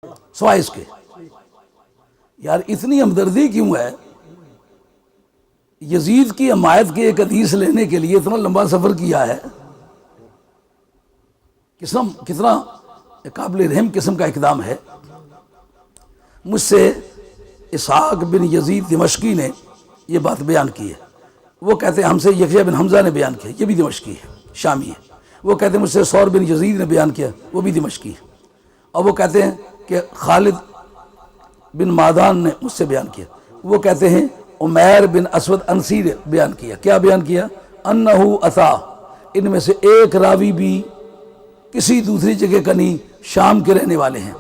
سوائے اس کے یار اتنی ہمدردی کیوں ہے؟ یزید کی حمایت کی ایک حدیث لینے کے لیے اتنا لمبا سفر کیا ہے، کتنا قابل رحم قسم کا اقدام ہے۔ مجھ سے اسحاق بن یزید دمشقی نے یہ بات بیان کی ہے، وہ کہتے ہیں ہم سے یحییٰ بن حمزہ نے بیان کیا، یہ بھی دمشقی ہے، شامی ہے۔ وہ کہتے ہیں مجھ سے ثور بن یزید نے بیان کیا، وہ بھی دمشقی ہے۔ اور وہ کہتے ہیں کہ خالد بن معدان نے مجھ سے بیان کیا، وہ کہتے ہیں عمیر بن اسود انسی نے بیان کیا۔ کیا بیان کیا؟ انہو اتا، ان میں سے ایک راوی بھی کسی دوسری جگہ کا نہیں، شام کے رہنے والے ہیں،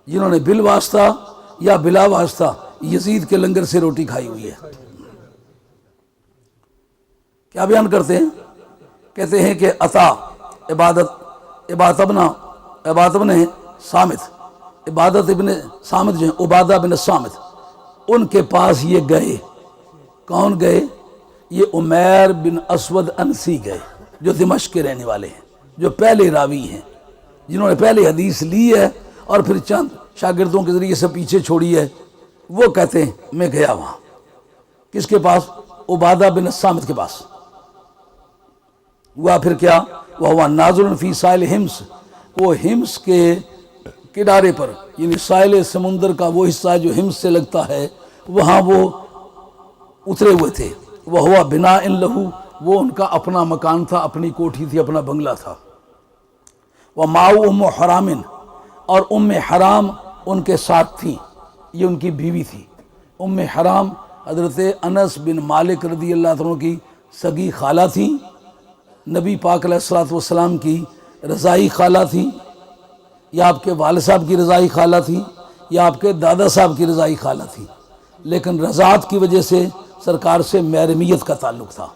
جنہوں نے بالواسطہ یا بلا واسطہ یزید کے لنگر سے روٹی کھائی ہوئی ہے۔ کیا بیان کرتے ہیں؟ کہتے ہیں کہ عطا عبادت ابن صامت جو ہیں، عبادہ بن صامت، ان کے پاس یہ گئے۔ کون گئے؟ یہ عمیر بن اسود انسی گئے، جو دمشق کے رہنے والے ہیں، جو پہلے راوی ہیں، جنہوں نے پہلے حدیث لی ہے اور پھر چند شاگردوں کے ذریعے سے پیچھے چھوڑی ہے۔ وہ کہتے ہیں میں گیا وہاں، کس کے پاس؟ عبادہ بن صامت کے پاس۔ ہوا پھر کیا؟ وہ نازل فی ساحل حمص، وہ حمص کے کنارے پر، یعنی ساحل سمندر کا وہ حصہ جو حمص سے لگتا ہے، وہاں وہ اترے ہوئے تھے۔ وہ ہوا بنا ان لہو، وہ ان کا اپنا مکان تھا، اپنی کوٹھی تھی، اپنا بنگلہ تھا۔ وہ ماؤ ام حرام، اور ام حرام ان کے ساتھ تھی، یہ ان کی بیوی تھی۔ ام حرام حضرت انس بن مالک رضی اللہ عنہ کی سگی خالہ تھی، نبی پاک علیہ الصلوۃ والسلام کی رضائی خالہ تھی، یا آپ کے والد صاحب کی رضائی خالہ تھی، یا آپ کے دادا صاحب کی رضائی خالہ تھی، لیکن رضاعت کی وجہ سے سرکار سے محرمیت کا تعلق تھا۔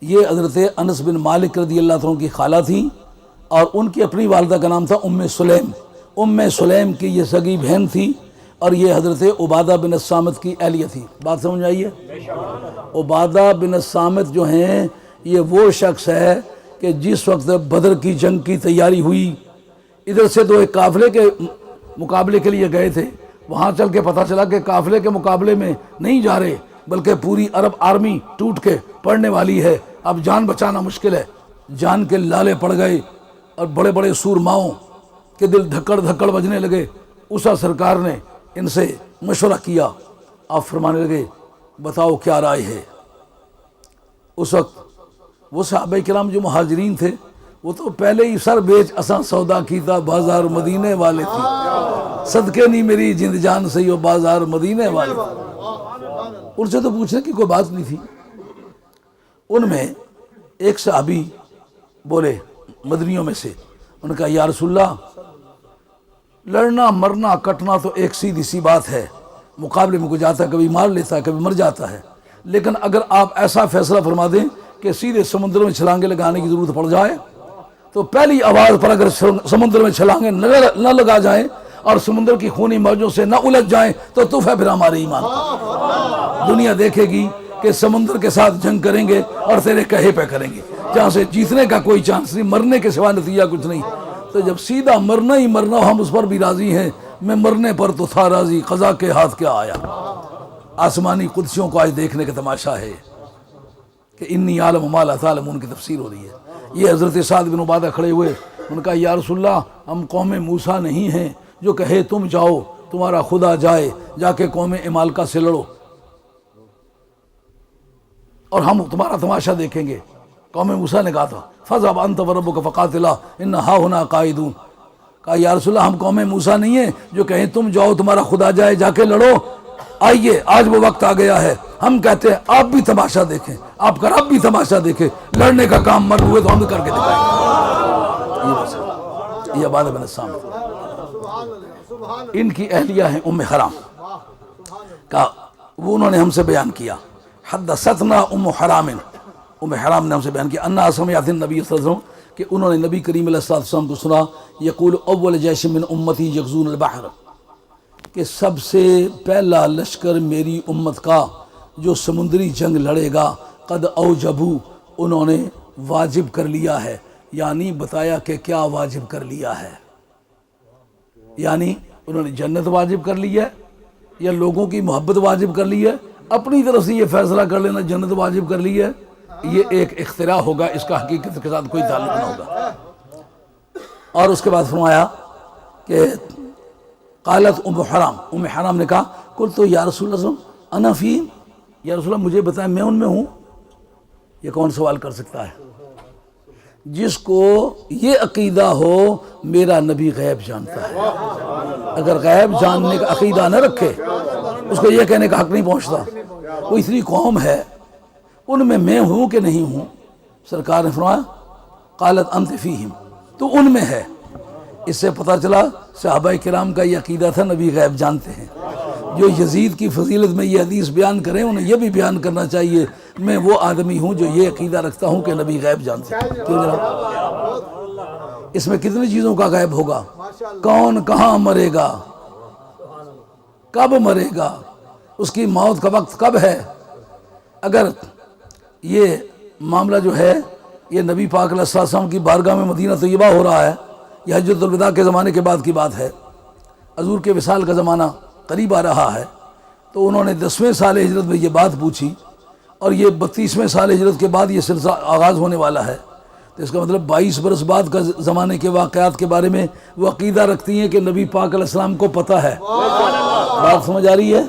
یہ حضرت انس بن مالک رضی اللہ عنہ کی خالہ تھی، اور ان کی اپنی والدہ کا نام تھا ام سلیم۔ ام سلیم کی یہ سگی بہن تھی، اور یہ حضرت عبادہ بن الصامت کی اہلیہ تھی۔ بات سمجھ آئی ہے؟ عبادہ بن الصامت جو ہیں، یہ وہ شخص ہے کہ جس وقت بدر کی جنگ کی تیاری ہوئی، ادھر سے تو ایک قافلے کے مقابلے کے لیے گئے تھے، وہاں چل کے پتہ چلا کہ قافلے کے مقابلے میں نہیں جا رہے، بلکہ پوری عرب آرمی ٹوٹ کے پڑنے والی ہے، اب جان بچانا مشکل ہے۔ جان کے لالے پڑ گئے، اور بڑے بڑے سورماؤں کے دل دھکڑ دھکڑ بجنے لگے۔ اسا سرکار نے ان سے مشورہ کیا، آپ فرمانے لگے بتاؤ کیا رائے ہے۔ اس وقت وہ صحابہ کرام جو مہاجرین تھے، وہ تو پہلے ہی سر بیچ اساں سودا کیتا بازار مدینے والے تھی، صدقے نہیں میری جند جان سے وہ بازار مدینے والے تھی۔ ان سے تو پوچھنے کی کوئی بات نہیں تھی۔ ان میں ایک صحابی بولے مدنیوں میں سے، ان کا یا رسول اللہ، لڑنا مرنا کٹنا تو ایک سیدھی سی بات ہے، مقابلے میں کوئی جاتا ہے کبھی مار لیتا ہے کبھی مر جاتا ہے، لیکن اگر آپ ایسا فیصلہ فرما دیں کہ سیدھے سمندر میں چھلانگے لگانے کی ضرورت پڑ جائے، تو پہلی آواز پر اگر سمندر میں چھلانگے نہ لگا جائیں اور سمندر کی خونی موجوں سے نہ الجھ جائیں تو تف ہے پھر ہمارے ایمان۔ دنیا دیکھے گی کہ سمندر کے ساتھ جنگ کریں گے اور تیرے کہے پہ کریں گے، جہاں سے جیتنے کا کوئی چانس نہیں، مرنے کے سوا نتیجہ کچھ نہیں۔ تو جب سیدھا مرنا ہی مرنا، ہم اس پر بھی راضی ہیں، میں مرنے پر تو تھا راضی، قضا کے ہاتھ کیا آیا۔ آسمانی قدسیوں کو آج دیکھنے کا تماشا ہے کہ انی عالم ما لا تعلمون کی تفسیر ہو رہی ہے۔ یہ حضرت سعد بن عبادہ کھڑے ہوئے، ان کا یا رسول اللہ، ہم قوم موسیٰ نہیں ہیں جو کہے تم جاؤ تمہارا خدا جائے، جا کے قوم عمالقہ سے لڑو اور ہم تمہارا تماشا دیکھیں گے۔ قوم موسیٰ نے کہا تھا فَاذْهَبْ أَنْتَ وَرَبُّكَ فَقَاتِلَا إِنَّ هَاهُنَا قَاعِدُونَ، کہا یا رسول اللہ ہم قوم موسیٰ نہیں ہیں جو کہیں تم جاؤ تمہارا خدا جائے، جا کے لڑو۔ آئیے آج وہ وقت آ گیا ہے، ہم کہتے ہیں آپ بھی تماشا دیکھیں، آپ کا رب بھی تماشا دیکھیں، لڑنے کا کام مرد ہوئے تو ہم بھی کر کے دکھائیں گے۔ یہ عبادہ بن الصامت، ان کی اہلیہ ہیں ام حرام، کہا وہ انہوں نے ہم سے بیان کیا، حدثتنا ام حرام، ام حرام نے ہم سے بیان کیا انہا سمعت النبی صلی اللہ علیہ وسلم، کہ انہوں نے نبی کریم علیہ السلام کو سنا، یقول اول جیش من امتی یغزون البحر، کہ سب سے پہلا لشکر میری امت کا جو سمندری جنگ لڑے گا، قد اوجبو، انہوں نے واجب کر لیا ہے، یعنی بتایا کہ کیا واجب کر لیا ہے، یعنی انہوں نے جنت واجب کر لی ہے یا لوگوں کی محبت واجب کر لی ہے، اپنی طرف سے یہ فیصلہ کر لینا جنت واجب کر لی ہے، یہ ایک اختراع ہوگا، اس کا حقیقت کے ساتھ کوئی تعلق نہ ہوگا۔ اور اس کے بعد فرمایا کہ قالت ام حرام نے کہا قلت تو یا رسول اللہ انا فیہم، یا رسول اللہ مجھے بتائیں میں ان میں ہوں۔ یہ کون سوال کر سکتا ہے جس کو یہ عقیدہ ہو میرا نبی غیب جانتا ہے؟ اگر غیب جاننے کا عقیدہ نہ رکھے اس کو یہ کہنے کا حق نہیں پہنچتا۔ وہ اتنی قوم ہے ان میں ہوں کہ نہیں ہوں؟ سرکار نے فرمایا قالت انت فیہم، تو ان میں ہے۔ اس سے پتہ چلا صحابہ کرام کا یہ عقیدہ تھا نبی غیب جانتے ہیں۔ جو یزید کی فضیلت میں یہ حدیث بیان کریں انہیں یہ بھی بیان کرنا چاہیے میں وہ آدمی ہوں جو یہ عقیدہ رکھتا ہوں کہ نبی غیب جانتے ہیں۔ کیوں جناب؟ اس میں کتنی چیزوں کا غیب ہوگا، کون کہاں مرے گا، کب مرے گا، اس کی موت کا وقت کب ہے۔ اگر یہ معاملہ جو ہے یہ نبی پاک علیہ السلام کی بارگاہ میں مدینہ طیبہ ہو رہا ہے، یہ حجۃ الوداع کے زمانے کے بعد کی بات ہے، حضور کے وصال کا زمانہ قریب آ رہا ہے، تو انہوں نے 10ویں سال ہجرت میں یہ بات پوچھی اور یہ 32ویں سال ہجرت کے بعد یہ سلسلہ آغاز ہونے والا ہے، تو اس کا مطلب 22 برس بعد کا زمانے کے واقعات کے بارے میں وہ عقیدہ رکھتی ہیں کہ نبی پاک علیہ السلام کو پتہ ہے۔ بات سمجھ آ رہی ہے؟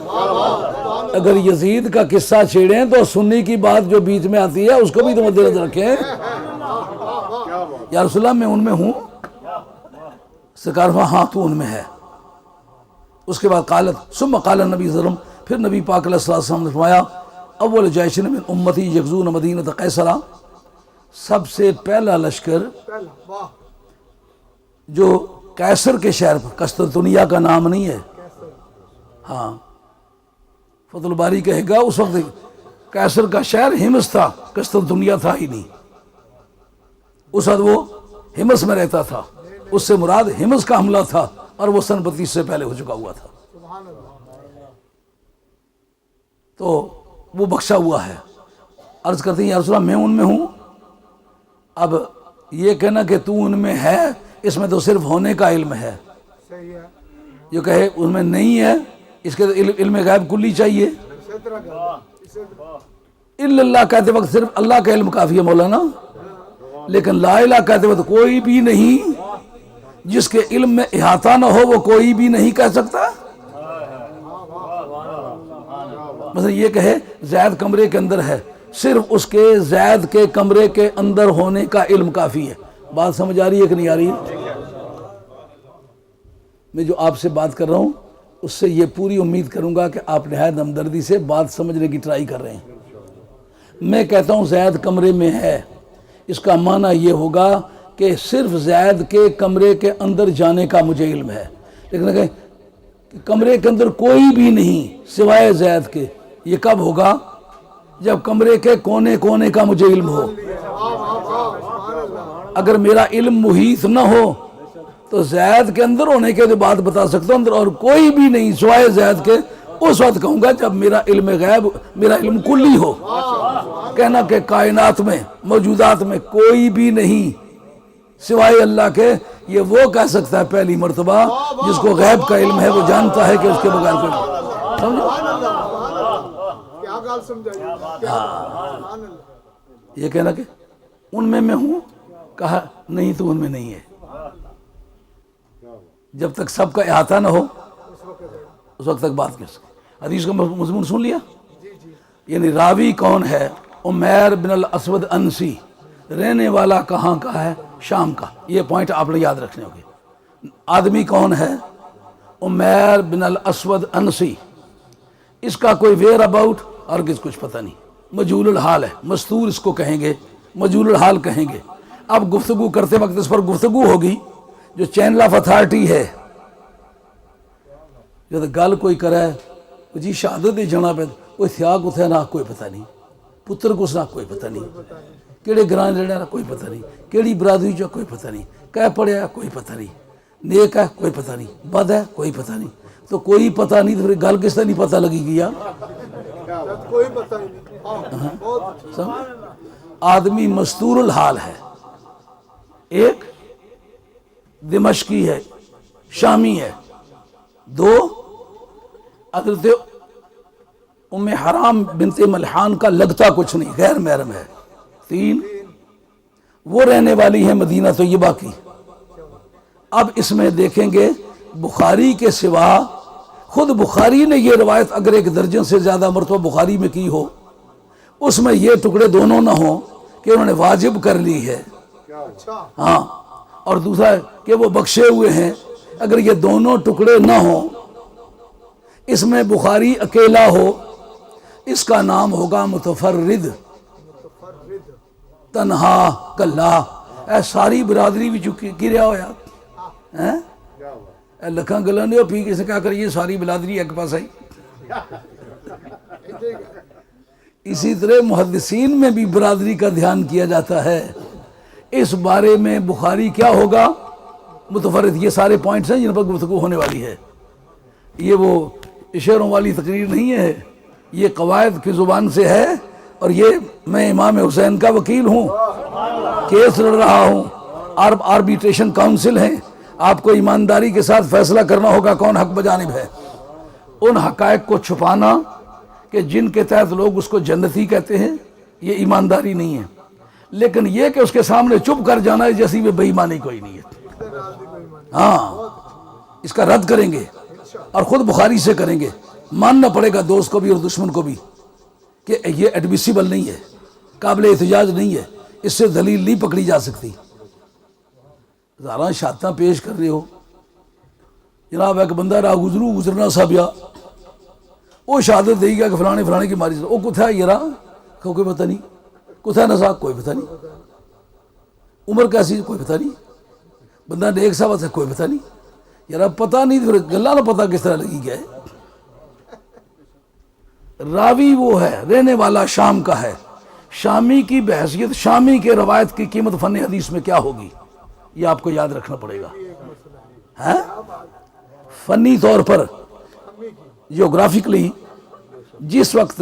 اگر یزید کا قصہ چھیڑیں تو سنی کی بات جو بیچ میں آتی ہے اس کو بھی تو مد نظر رکھیں۔ یا رسول اللہ میں ان میں ہوں؟ سرکار ہاں تو ان میں ہے۔ اس کے بعد قالت ثم قال النبی صلی اللہ علیہ وسلم، پھر نبی پاک علیہ السلام نے فرمایا اول جیشن من امتی یغزون مدینہ قیصرہ، سب سے پہلا لشکر جو قیصر کے شہر پر، قسطنطنیہ کا نام نہیں ہے، ہاں فتح الباری کہے گا اس وقت قیصر کا شہر ہمس تھا، قسطنطنیہ تھا ہی نہیں، اس وقت وہ ہمس میں رہتا تھا، اس سے مراد ہمس کا حملہ تھا اور وہ سن 32 سے پہلے ہو چکا ہوا تھا، تو وہ بخشا ہوا ہے۔ عرض کرتے ہیں یا رسول اللہ میں ان میں ہوں؟ اب یہ کہنا کہ تو ان میں ہے اس میں تو صرف ہونے کا علم ہے، جو کہے ان میں نہیں ہے اس کے علم غیب کلی چاہیے۔ الا اللہ کہتے وقت صرف اللہ کا علم کافی ہے مولانا، لیکن لا الہ کہتے وقت کوئی بھی نہیں جس کے علم میں احاطہ نہ ہو وہ کوئی بھی نہیں کہہ سکتا۔ مثلا یہ کہے زید کمرے کے اندر ہے، صرف اس کے زید کے کمرے کے اندر ہونے کا علم کافی ہے۔ بات سمجھ آ رہی ہے کہ نہیں آ رہی؟ میں جو آپ سے بات کر رہا ہوں اس سے یہ پوری امید کروں گا کہ آپ نہایت ہمدردی سے بات سمجھنے کی ٹرائی کر رہے ہیں۔ میں کہتا ہوں زید کمرے میں ہے، اس کا معنی یہ ہوگا کہ صرف زید کے کمرے کے اندر جانے کا مجھے علم ہے، لیکن کہ کمرے کے اندر کوئی بھی نہیں سوائے زید کے، یہ کب ہوگا؟ جب کمرے کے کونے کونے کا مجھے علم ہو۔ اگر میرا علم محیط نہ ہو تو زید کے اندر ہونے کے بعد بتا سکتا ہوں اندر اور کوئی بھی نہیں سوائے زید کے، اس وقت کہوں گا جب میرا علم غیب میرا علم کلی ہو۔ کہنا کہ کائنات میں موجودات میں کوئی بھی نہیں سوائے اللہ کے، یہ وہ کہہ سکتا ہے پہلی مرتبہ جس کو غیب کا علم ہے، وہ جانتا ہے کہ اس کے بغیر کوئی سمجھو۔ یہ کہنا کہ ان میں ہوں، کہا نہیں تو ان میں نہیں ہے، جب تک سب کا احاطہ نہ ہو اس وقت تک بات کر سکے۔ حدیث کا مضمون سن لیا؟ یعنی راوی کون ہے؟ عمیر بن الاسود انسی، رہنے والا کہاں کا ہے؟ شام کا۔ یہ پوائنٹ آپ نے یاد رکھنے ہوگے۔ آدمی کون ہے؟ عمیر بن الاسود انسی، اس کا کوئی ویئر اباؤٹ اور کچھ پتہ نہیں، مجہول الحال ہے، مستور اس کو کہیں گے، مجہول الحال کہیں گے۔ اب گفتگو کرتے وقت اس پر گفتگو ہوگی، جو چینل آف اتھارٹی ہے، جو گل کوئی کرے جی شہادت دی جنا پہ کوئی تھیا کتھے نہ کوئی پتہ نہیں، پتر کس نہ کوئی پتہ نہیں، کیڑے گران رہنا نہ کوئی پتہ نہیں، کیڑی برادری جو کوئی پتہ نہیں، کہہ پڑھیا کوئی پتہ نہیں، نیک ہے کوئی پتہ نہیں، بد ہے کوئی پتہ نہیں، تو کوئی پتہ نہیں تو پھر گل کس طرح نہیں پتہ لگی گیا؟ کوئی پتہ نہیں۔ آدمی مستور الحال ہے، ایک دمشقی ہے، شامی ہے، دو، حضرت ام حرام بنت ملحان کا لگتا کچھ نہیں، غیر محرم ہے۔ تین، وہ رہنے والی ہے مدینہ طیبہ کی۔ اب اس میں دیکھیں گے بخاری کے سوا خود بخاری نے یہ روایت اگر ایک درجن سے زیادہ مرتبہ بخاری میں کی ہو، اس میں یہ ٹکڑے دونوں نہ ہوں کہ انہوں نے واجب کر لی ہے، ہاں، اور دوسرا کہ وہ بخشے ہوئے ہیں، اگر یہ دونوں ٹکڑے نہ ہوں، اس میں بخاری اکیلا ہو، اس کا نام ہوگا متفرد، تنہا کلا۔ اے ساری برادری بھی چکی گریا ہو یار، اے لکھاں گلا نہیں ہو پی کسی کیا کریے ساری برادری ایک پاس آئی۔ اسی طرح محدثین میں بھی برادری کا دھیان کیا جاتا ہے۔ اس بارے میں بخاری کیا ہوگا؟ متفرد۔ یہ سارے پوائنٹس ہیں جن پر گفتگو ہونے والی ہے، یہ وہ شعروں والی تقریر نہیں ہے، یہ قواعد کی زبان سے ہے، اور یہ میں امام حسین کا وکیل ہوں، کیس لڑ رہا ہوں، آربیٹریشن کاؤنسل ہیں، آپ کو ایمانداری کے ساتھ فیصلہ کرنا ہوگا کون حق بجانب ہے۔ ان حقائق کو چھپانا کہ جن کے تحت لوگ اس کو جنتی کہتے ہیں، یہ ایمانداری نہیں ہے، لیکن یہ کہ اس کے سامنے چپ کر جانا ہے جیسی بھی بے ایمانی کوئی نہیں ہے۔ ہاں، اس کا رد کریں گے اور خود بخاری سے کریں گے، ماننا پڑے گا دوست کو بھی اور دشمن کو بھی کہ یہ ایڈمیسیبل نہیں ہے، قابل احتجاج نہیں ہے، اس سے دلیل نہیں پکڑی جا سکتی۔ ہزاراں شہادتاں پیش کر رہے ہو، جناب ایک بندہ راہ گزرنا سا بیا، وہ شہادت دے گا کہ فلانے فلانے کی ماری سے، وہ کتھا ہے یہ راہ کوئی پتہ نہیں، کتھا نسا کوئی پتہ نہیں، عمر کیسی کوئی پتہ نہیں، بندہ نیک سا بات ہے کوئی پتہ نہیں، یار پتہ نہیں پھر گلا نہ پتہ کس طرح لگی گیا ہے۔ راوی وہ ہے، رہنے والا شام کا ہے، شامی کی بحثیت، شامی کے روایت کی قیمت فن حدیث میں کیا ہوگی، یہ آپ کو یاد رکھنا پڑے گا۔ فنی طور پر جیوگرافکلی جس وقت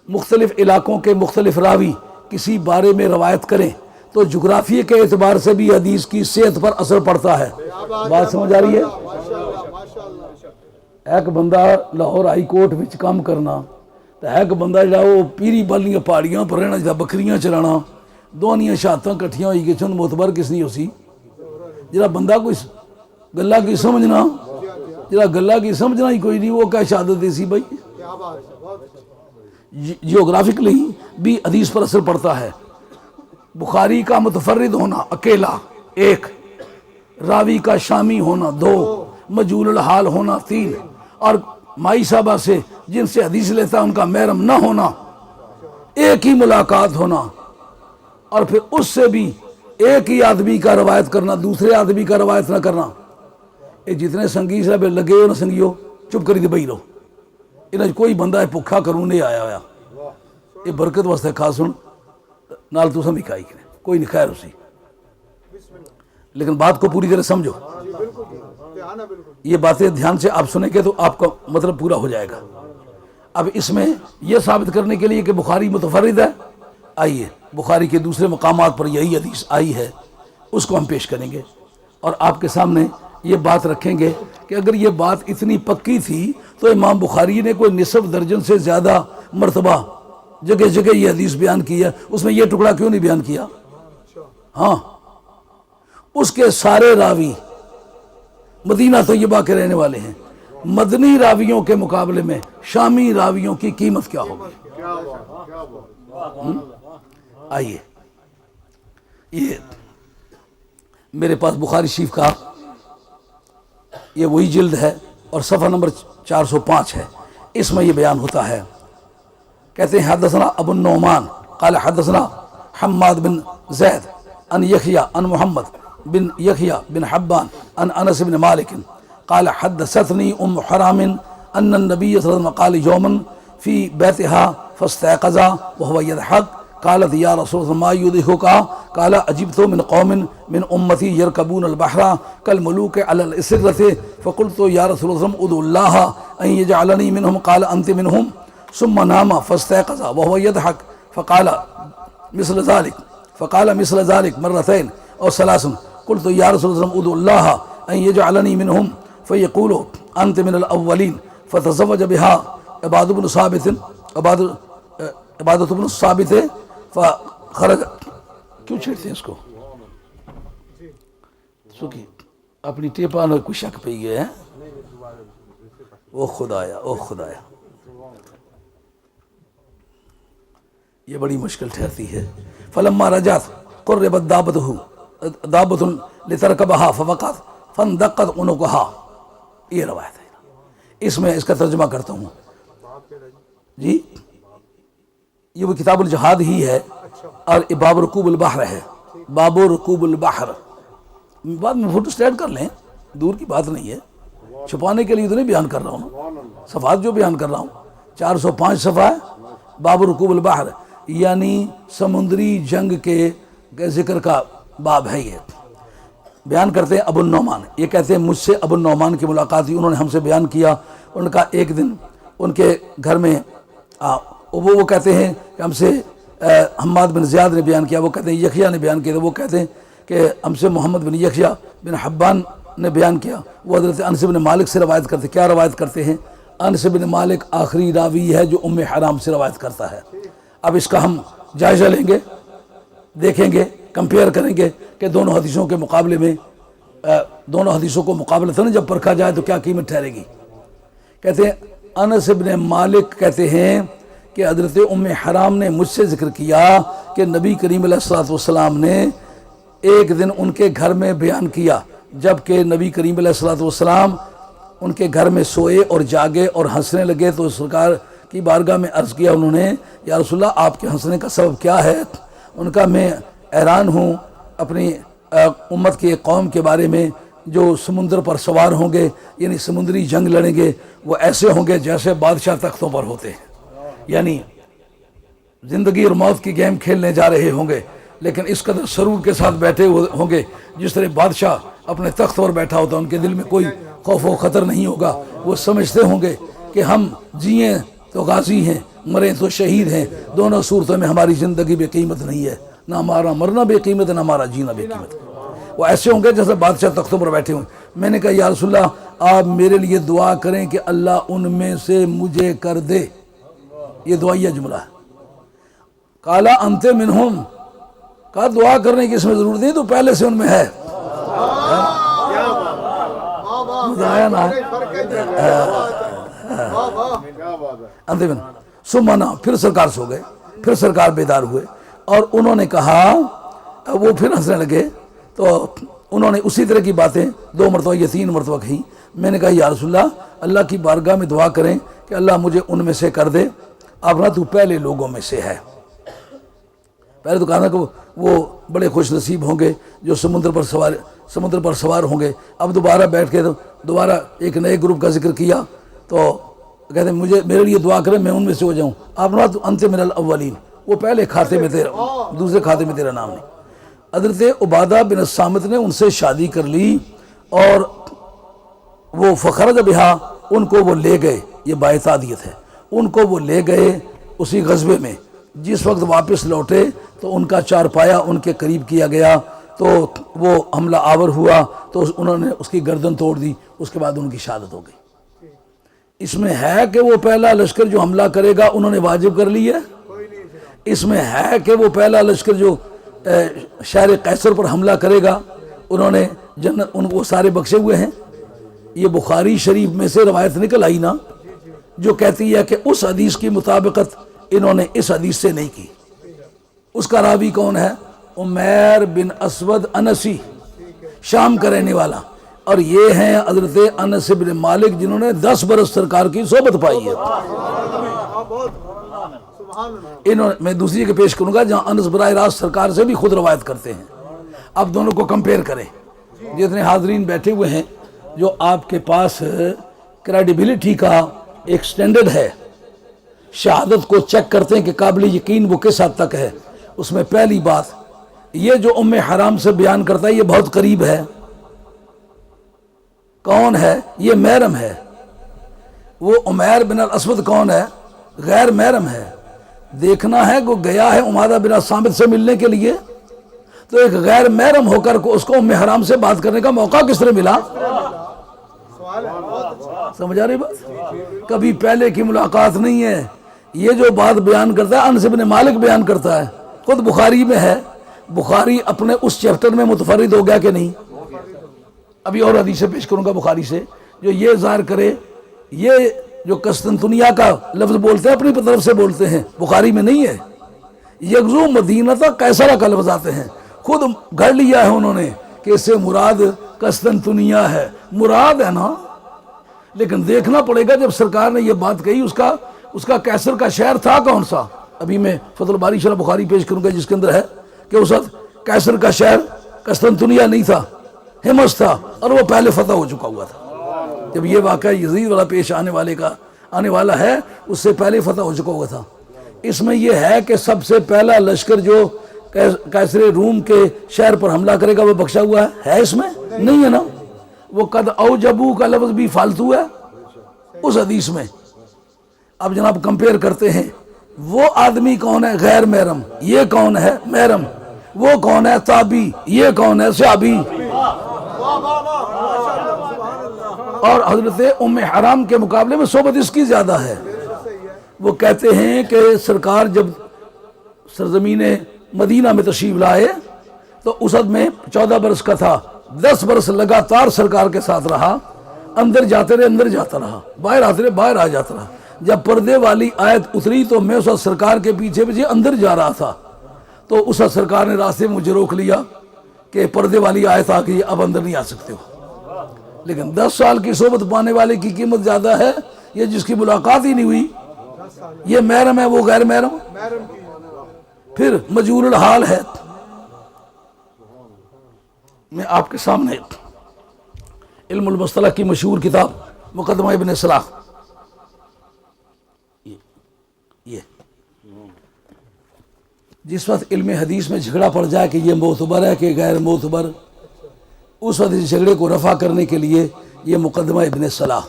مختلف علاقوں کے مختلف راوی کسی بارے میں روایت کریں تو جغرافیے کے اعتبار سے بھی حدیث کی صحت پر اثر پڑتا ہے۔ بات سمجھ آ رہی ہے؟ ایک بندہ لاہور ہائی کورٹ وچ کام کرنا، تو ایک بندہ جا وہ پیری بالیاں پہاڑیاں پر رہنا، جا بکریاں چلانا، دونیاں شہادتاں کٹھیاں ہوئی کہ چند معتبر کس نہیں ہو سی، جرا بندہ کوئی گلہ کی سمجھنا، جرا گلہ کی سمجھنا ہی کوئی نہیں، وہ کیا شہادت دے سی بھائی۔ جیوگرافکلی بھی حدیث پر اثر پڑتا ہے۔ بخاری کا متفرد ہونا اکیلا ایک، راوی کا شامی ہونا دو، مجہول الحال ہونا تین، اور مائی صاحبہ سے جن سے حدیث لیتا ہے ان کا محرم نہ ہونا، ایک ہی ملاقات ہونا، اور پھر اس سے بھی ایک ہی آدمی کا روایت کرنا، دوسرے آدمی کا روایت نہ کرنا۔ یہ جتنے سنگی صاحب لگے ہو نہ سنگیو چپ کری دے بئی رہو، انہیں کوئی بندہ ہے بھکھا کروں نہیں آیا ہوا، یہ برکت واسطے کھا سن نال تو سمی کھائی کریں، کوئی نہیں خیر اسی، لیکن بات کو پوری طرح سمجھو، یہ باتیں دھیان سے آپ سنیں گے تو آپ کا مطلب پورا ہو جائے گا۔ اب اس میں یہ ثابت کرنے کے لیے کہ بخاری متفرد ہے، آئیے بخاری کے دوسرے مقامات پر یہی حدیث آئی ہے، اس کو ہم پیش کریں گے اور آپ کے سامنے یہ بات رکھیں گے کہ اگر یہ بات اتنی پکی تھی تو امام بخاری نے کوئی نصف درجن سے زیادہ مرتبہ جگہ جگہ یہ حدیث بیان کی ہے، اس میں یہ ٹکڑا کیوں نہیں بیان کیا؟ ہاں، اس کے سارے راوی مدینہ طیبہ کے رہنے والے ہیں، مدنی راویوں کے مقابلے میں شامی راویوں کی قیمت کیا ہوگی؟ آئیے، یہ میرے پاس بخاری شریف کا یہ وہی جلد ہے اور صفحہ نمبر 405 ہے، اس میں یہ بیان ہوتا ہے۔ کہتے ہیں حدثنا ابو النعمان قال حدثنا حماد بن زید ان یحییٰ ان محمد بن یحییٰ بن حبان ان انس بن مالک قال حدثتنی ام حرام ان النبی صلی اللہ علیہ وسلم قال یوما فی بیتہا فاستيقظ وهو يضحك قالت یا رسول اللہ ما یضحک قال عجبت من قوم من امتی یرکبون البحر کالملوک علی الاسرة فقلت یا رسول اللہ ادعو اللہ ان یجعلنی منهم قال انت منهم ثم نام فاستيقظ وهو يضحك فقال مثل ذلك مرتين او ثلاث قلت یا رسول اللہ ادعو اللہ ان یجعلنی منهم فیقول انت من الاولین فتزوج بها عبادۃ بن الصامت فخرج. کیوں چھیڑتے ہیں اس کو؟ سکی اپنی ٹیپا نے کوئی شک پہ گئے ہیں. او خدایا او خدایا، یہ بڑی مشکل ٹھہرتی ہے. فلما رجعت قربت دابۃ لترکبها فوقعت فاندقت عنقها. یہ روایت ہے. اس میں اس کا ترجمہ کرتا ہوں جی. یہ وہ کتاب الجہاد ہی ہے اور باب رکوب البحر ہے. باب رکوب البحر بعد میں فوٹو سٹیٹ کر لیں، دور کی بات نہیں ہے، چھپانے کے لیے تو نہیں بیان کر رہا ہوں. صفحات جو بیان کر رہا ہوں 405 صفحہ ہے. باب رکوب البحر یعنی سمندری جنگ کے ذکر کا باب ہے. یہ بیان کرتے ہیں ابو النعمان، یہ کہتے ہیں مجھ سے ابو النعمان کی ملاقات ہوئی، انہوں نے ہم سے بیان کیا. ان کا ایک دن ان کے گھر میں وہ کہتے ہیں کہ ہم سے حماد بن زیاد نے بیان کیا، وہ کہتے ہیں یحییٰ نے بیان کیا، وہ کہتے ہیں کہ ہم سے محمد بن یحییٰ بن حبان نے بیان کیا. وہ حضرت انس بن مالک سے روایت کرتے. کیا روایت کرتے ہیں؟ انس بن مالک آخری راوی ہے جو ام حرام سے روایت کرتا ہے. اب اس کا ہم جائزہ لیں گے، دیکھیں گے، کمپیئر کریں گے کہ دونوں حدیثوں کے مقابلے میں دونوں حدیثوں کو مقابلتاً جب پرکھا جائے تو کیا قیمت ٹھہرے گی. کہتے ہیں انس بن مالک کہتے ہیں کہ حضرت ام حرام نے مجھ سے ذکر کیا کہ نبی کریم علیہ الصلوۃ والسلام نے ایک دن ان کے گھر میں بیان کیا جب کہ نبی کریم علیہ الصلوۃ والسلام ان کے گھر میں سوئے اور جاگے اور ہنسنے لگے تو سرکار کی بارگاہ میں عرض کیا انہوں نے، یا رسول اللہ آپ کے ہنسنے کا سبب کیا ہے؟ ان کا میں حیران ہوں اپنی امت کے قوم کے بارے میں جو سمندر پر سوار ہوں گے، یعنی سمندری جنگ لڑیں گے، وہ ایسے ہوں گے جیسے بادشاہ تختوں پر ہوتے ہیں، یعنی زندگی اور موت کی گیم کھیلنے جا رہے ہوں گے لیکن اس قدر سرور کے ساتھ بیٹھے ہوں گے جس طرح بادشاہ اپنے تخت پر بیٹھا ہوتا، ان کے دل میں کوئی خوف و خطر نہیں ہوگا. وہ سمجھتے ہوں گے کہ ہم جئیں تو غازی ہیں، مریں تو شہید ہیں، دونوں صورتوں میں ہماری زندگی بے قیمت نہیں ہے، نہ ہمارا مرنا بے قیمت نہ ہمارا جینا بے قیمت. وہ ایسے ہوں گے جیسے بادشاہ تختوں پر بیٹھے ہوں. میں نے کہا یا رسول اللہ آپ میرے لیے دعا کریں کہ اللہ ان میں سے مجھے کر دے. یہ دعائیہ جملہ ہے. قال انت منہم، کہا دعا کرنے کی اس میں ضرورت نہیں، تو پہلے سے ان میں ہے. سمانا پھر سرکار سو گئے، پھر سرکار بیدار ہوئے اور انہوں نے کہا، وہ پھر ہنسنے لگے تو انہوں نے اسی طرح کی باتیں 2 مرتبہ یا 3 مرتبہ کہیں. میں نے کہا یا رسول اللہ اللہ کی بارگاہ میں دعا کریں کہ اللہ مجھے ان میں سے کر دے. اب نہ تو پہلے لوگوں میں سے ہے. پہلے تو کہا نا کہ وہ بڑے خوش نصیب ہوں گے جو سمندر پر سوار ہوں گے. اب دوبارہ بیٹھ کے دوبارہ ایک نئے گروپ کا ذکر کیا تو کہتے ہیں مجھے میرے لیے دعا کریں میں ان میں سے ہو جاؤں. آپ نہ تو انت من الاولین، وہ پہلے کھاتے میں تیرا، دوسرے کھاتے میں تیرا نام نہیں. حضرت عبادہ بن الصامت نے ان سے شادی کر لی اور وہ فخرج بہا، ان کو وہ لے گئے. یہ باعثادیت ہے. ان کو وہ لے گئے اسی غزوے میں. جس وقت واپس لوٹے تو ان کا چارپایا ان کے قریب کیا گیا تو وہ حملہ آور ہوا تو انہوں نے اس کی گردن توڑ دی. اس کے بعد ان کی شہادت ہو گئی. اس میں ہے کہ وہ پہلا لشکر جو حملہ کرے گا انہوں نے واجب کر لی ہے؟ اس میں ہے کہ وہ پہلا لشکر جو شہر قیصر پر حملہ کرے گا انہوں نے ان کو سارے بخشے ہوئے ہیں؟ یہ بخاری شریف میں سے روایت نکل آئی نا جو کہتی ہے کہ اس حدیث کی مطابقت انہوں نے اس حدیث سے نہیں کی. اس کا راوی کون ہے؟ عمیر بن اسود انسی، شام کا رہنے والا. اور یہ ہیں حضرت انس بن مالک جنہوں نے 10 برس سرکار کی صحبت پائی ہے. میں دوسری کے پیش کروں گا جہاں انس براہ راست سرکار سے بھی خود روایت کرتے ہیں. اب دونوں کو کمپیئر کریں. جتنے حاضرین بیٹھے ہوئے ہیں جو آپ کے پاس کریڈیبلٹی کا ایک سٹینڈرڈ ہے، شہادت کو چیک کرتے ہیں کہ قابل یقین وہ کس حد تک ہے. اس میں پہلی بات یہ جو ام حرام سے بیان کرتا ہے یہ بہت قریب ہے. کون ہے؟ یہ محرم ہے. وہ عمیر بن الاسود کون ہے؟ غیر محرم ہے. دیکھنا ہے کہ گیا ہے عمادہ بن الصامت سے ملنے کے لیے تو ایک غیر محرم ہو کر کو اس کو ام حرام سے بات کرنے کا موقع کس طرح ملا؟ سمجھ آ رہی بات؟ کبھی پہلے کی ملاقات نہیں ہے. یہ جو بات بیان کرتا ہے انس بن مالک بیان کرتا ہے، خود بخاری میں ہے. بخاری اپنے اس چیپٹر میں متفرد ہو گیا کہ نہیں؟ ابھی اور حدیثیں پیش کروں گا بخاری سے جو یہ ظاہر کرے. یہ جو قسطنطنیہ کا لفظ بولتے ہیں اپنی طرف سے بولتے ہیں، بخاری میں نہیں ہے. یغزو مدینہ قیصرہ کا لفظ آتے ہیں، خود گھڑ لیا ہے انہوں نے کہ اس سے مراد قسطنطنیہ ہے. مراد ہے نا، لیکن دیکھنا پڑے گا جب سرکار نے یہ بات کہی اس کا قیصر کا شہر تھا کون سا. ابھی میں فتح الباری شرح بخاری پیش کروں گا جس کے اندر ہے کہ اس وقت قیصر کا شہر قسطنطنیہ نہیں تھا، ہمس تھا، اور وہ پہلے فتح ہو چکا ہوا تھا. جب یہ واقعہ یزید والا پیش آنے والا ہے اس سے پہلے فتح ہو چکا ہوا تھا. اس میں یہ ہے کہ سب سے پہلا لشکر جو قیصر روم کے شہر پر حملہ کرے گا وہ بخشا ہوا ہے اس میں نہیں ہے نا. وہ قد اوجبو کا لفظ بھی فالتو ہے اس حدیث میں. اب جناب کمپیئر کرتے ہیں، وہ آدمی کون ہے غیر محرم، یہ کون ہے محرم، وہ کون ہے تابی، یہ کون ہے صحابی. اور حضرت ام حرام کے مقابلے میں صحبت اس کی زیادہ ہے. وہ کہتے ہیں کہ سرکار جب سرزمین مدینہ میں تشریف لائے تو اس وقت میں 14 برس کا تھا. 10 برس لگاتار سرکار کے ساتھ رہا، اندر جاتے رہے اندر جاتا رہا، باہر آتے رہے باہر آ جاتا رہا. جب پردے والی آیت اتری تو میں اس وقت سرکار کے پیچھے پیچھے اندر جا رہا تھا. تو اس وقت سرکار نے راستے میں مجھے روک لیا کہ پردے والی آیت آ گئی، اب اندر نہیں آ سکتے ہو. لیکن 10 سال کی صحبت پانے والے کی قیمت زیادہ ہے یہ جس کی ملاقات ہی نہیں ہوئی. یہ محرم ہے، وہ غیر محرم، پھر مجہول الحال ہے. میں آپ کے سامنے علم المصطلح کی مشہور کتاب مقدمہ ابن صلاح، یہ جس وقت علم حدیث میں جھگڑا پڑ جائے کہ یہ معتبر ہے کہ غیر معتبر، اس وقت اس جھگڑے کو رفع کرنے کے لیے یہ مقدمہ ابن صلاح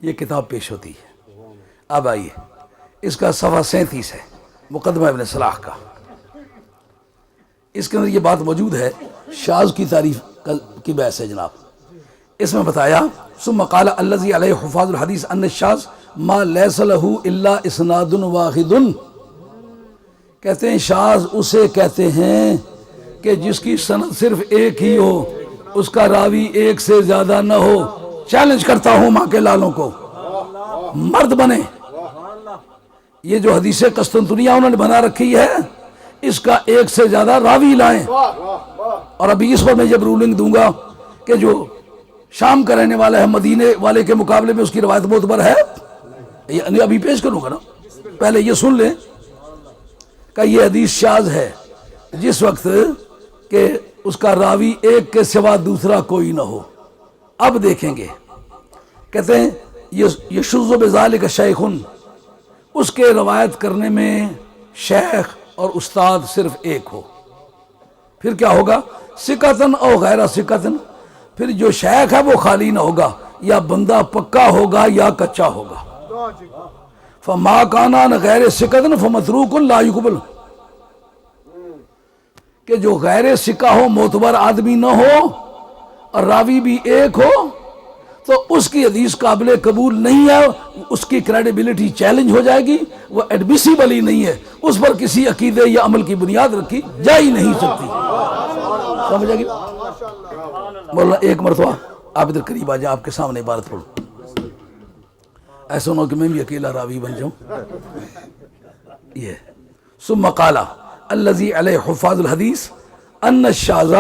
یہ کتاب پیش ہوتی ہے. اب آئیے، اس کا صفحہ 37 ہے مقدمہ ابن صلاح کا. اس کے اندر یہ بات موجود ہے، شاذ کی تعریف کی بحث ہے جناب. اس میں بتایا ثم قال الذي علیہ حفاظ الحدیث ان الشاذ ما لیس له الا اسناد واحد. کہتے ہیں شاذ اسے کہتے ہیں کہ جس کی سند صرف ایک ہی ہو، اس کا راوی ایک سے زیادہ نہ ہو. چیلنج کرتا ہوں ماں کے لالوں کو، مرد بنے. یہ جو حدیث قسطنطنیہ انہوں نے بنا رکھی ہے اس کا ایک سے زیادہ راوی لائیں. اور ابھی اس پر میں جب رولنگ دوں گا کہ جو شام کا رہنے والا ہے مدینے والے کے مقابلے میں اس کی روایت معتبر ہے، یعنی ابھی پیش کروں گا نا، پہلے یہ سن لیں کہ یہ حدیث شاذ ہے جس وقت کہ اس کا راوی ایک کے سوا دوسرا کوئی نہ ہو. اب دیکھیں گے، کہتے ہیں یہ شذ بذالک شیخ، اس کے روایت کرنے میں شیخ اور استاد صرف ایک ہو. پھر کیا ہوگا؟ ثقتن او غیر ثقتن. پھر جو شیخ ہے وہ خالی نہ ہوگا، یا بندہ پکا ہوگا یا کچا ہوگا. فما کان غیر ثقتن فمتروک لا یقبل. کہ جو غیر ثقہ ہو، معتبر آدمی نہ ہو اور راوی بھی ایک ہو تو اس کی حدیث قابل قبول نہیں ہے، اس کی کریڈیبلٹی چیلنج ہو جائے گی، وہ ایڈمیسیبل ہی نہیں ہے، اس پر کسی عقیدے یا عمل کی بنیاد رکھی جا ہی نہیں سکتی. سمجھ آ گئی؟ مولانا ایک مرتبہ آپ ادھر قریب آ جائیں، آپ کے سامنے عبارت پڑھوں، ایسا نہ ہو کہ میں بھی اکیلا راوی بن جاؤں. یہ ثم قال الذي علیہ حفاظ الحدیث ان الشاذ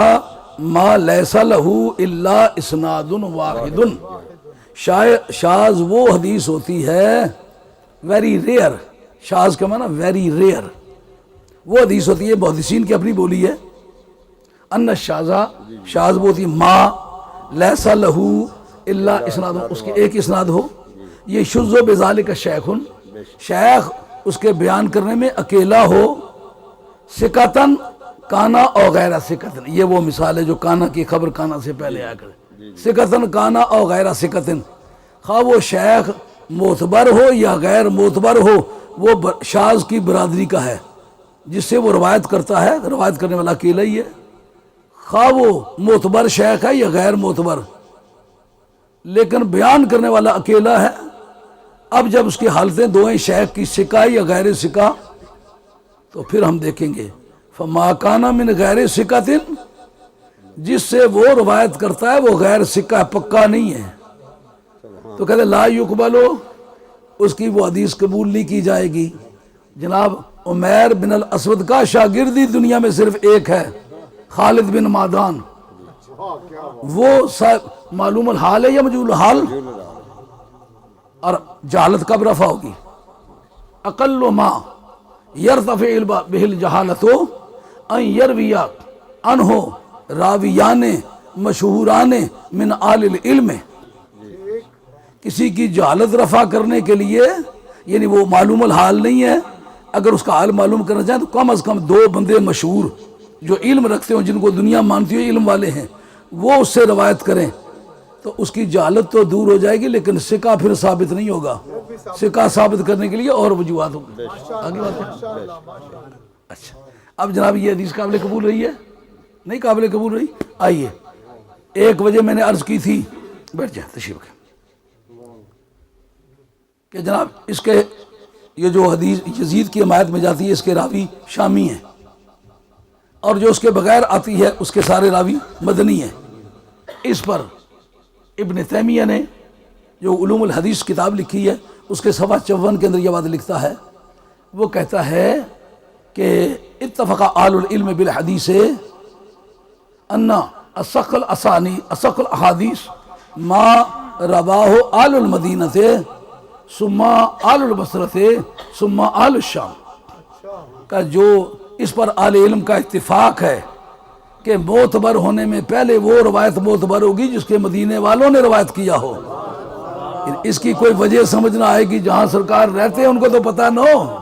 ما لیس له الا اسناد واحد. شاذ وہ حدیث ہوتی ہے ویری ریئر، شاذ کا معنی ویری ریئر، وہ حدیث ہوتی ہے، محدثین کی اپنی بولی ہے. ان الشاذ، شاذ وہ ہوتی ما لیس له الا اسناد، اس کے ایک اسناد ہو. یہ شذ بذالک شیخ، شیخ اس کے بیان کرنے میں اکیلا ہو. ثقتن کانا او غیر ثقتن، یہ وہ مثال ہے جو کانا کی خبر کانا سے پہلے آ کر ثقتن کانا او غیر ثقتن. خواہ وہ شیخ معتبر ہو یا غیر معتبر ہو، وہ شاذ کی برادری کا ہے جس سے وہ روایت کرتا ہے، روایت کرنے والا اکیلا ہی ہے. خواہ وہ معتبر شیخ ہے یا غیر معتبر، لیکن بیان کرنے والا اکیلا ہے۔ اب جب اس کی حالتیں دو ہیں، شیخ کی سکہ یا غیر سکہ، تو پھر ہم دیکھیں گے فما کان من غیر سکۃ، جس سے وہ روایت کرتا ہے وہ غیر سکہ ہے، پکا نہیں ہے، تو کہتے لا یقبل، اس کی وہ حدیث قبول نہیں کی جائے گی۔ جناب عمیر بن الاسود کا شاگردی دنیا میں صرف ایک ہے، خالد بن معدان، وہ معلوم الحال ہے یا مجہول الحال؟ اور جہالت کب رفع ہوگی؟ اقل ما یرتفع به الجہالت ان یروی عنہ راویان مشہوران من آل العلم، کسی کی جہالت رفع کرنے کے لیے، یعنی وہ معلوم الحال نہیں ہے، اگر اس کا حال معلوم کرنا چاہیں تو کم از کم دو بندے مشہور جو علم رکھتے ہوں، جن کو دنیا مانتی ہو علم والے ہیں، وہ اس سے روایت کریں تو اس کی جہالت تو دور ہو جائے گی، لیکن سکہ پھر ثابت نہیں ہوگا۔ سکہ ثابت کرنے کے لیے اور وجوہات ہوگی۔ آگے بات ہے۔ اچھا، اب جناب یہ حدیث قابل قبول رہی ہے؟ نہیں قابل قبول رہی؟ آئیے، ایک وجہ میں نے عرض کی تھی، بیٹھ جائیں تشریف رکھیں، کہ جناب اس کے یہ جو حدیث یزید کی حمایت میں جاتی ہے، اس کے راوی شامی ہیں، اور جو اس کے بغیر آتی ہے اس کے سارے راوی مدنی ہیں۔ اس پر ابن تیمیہ نے جو علوم الحدیث کتاب لکھی ہے، اس کے صفحہ 54 کے اندر یہ بات لکھتا ہے، وہ کہتا ہے کہ اتفق آل العلم بالحدیث ان اصح الاحادیث ما رواہ آل المدینہ ثم آل البصرہ ثم آل الشام، کا جو اس پر آل علم کا اتفاق ہے کہ معتبر ہونے میں پہلے وہ روایت معتبر ہوگی جس کے مدینے والوں نے روایت کیا ہو۔ اس کی کوئی وجہ سمجھ نہ آئے گی، جہاں سرکار رہتے ہیں ان کو تو پتہ نہ ہو،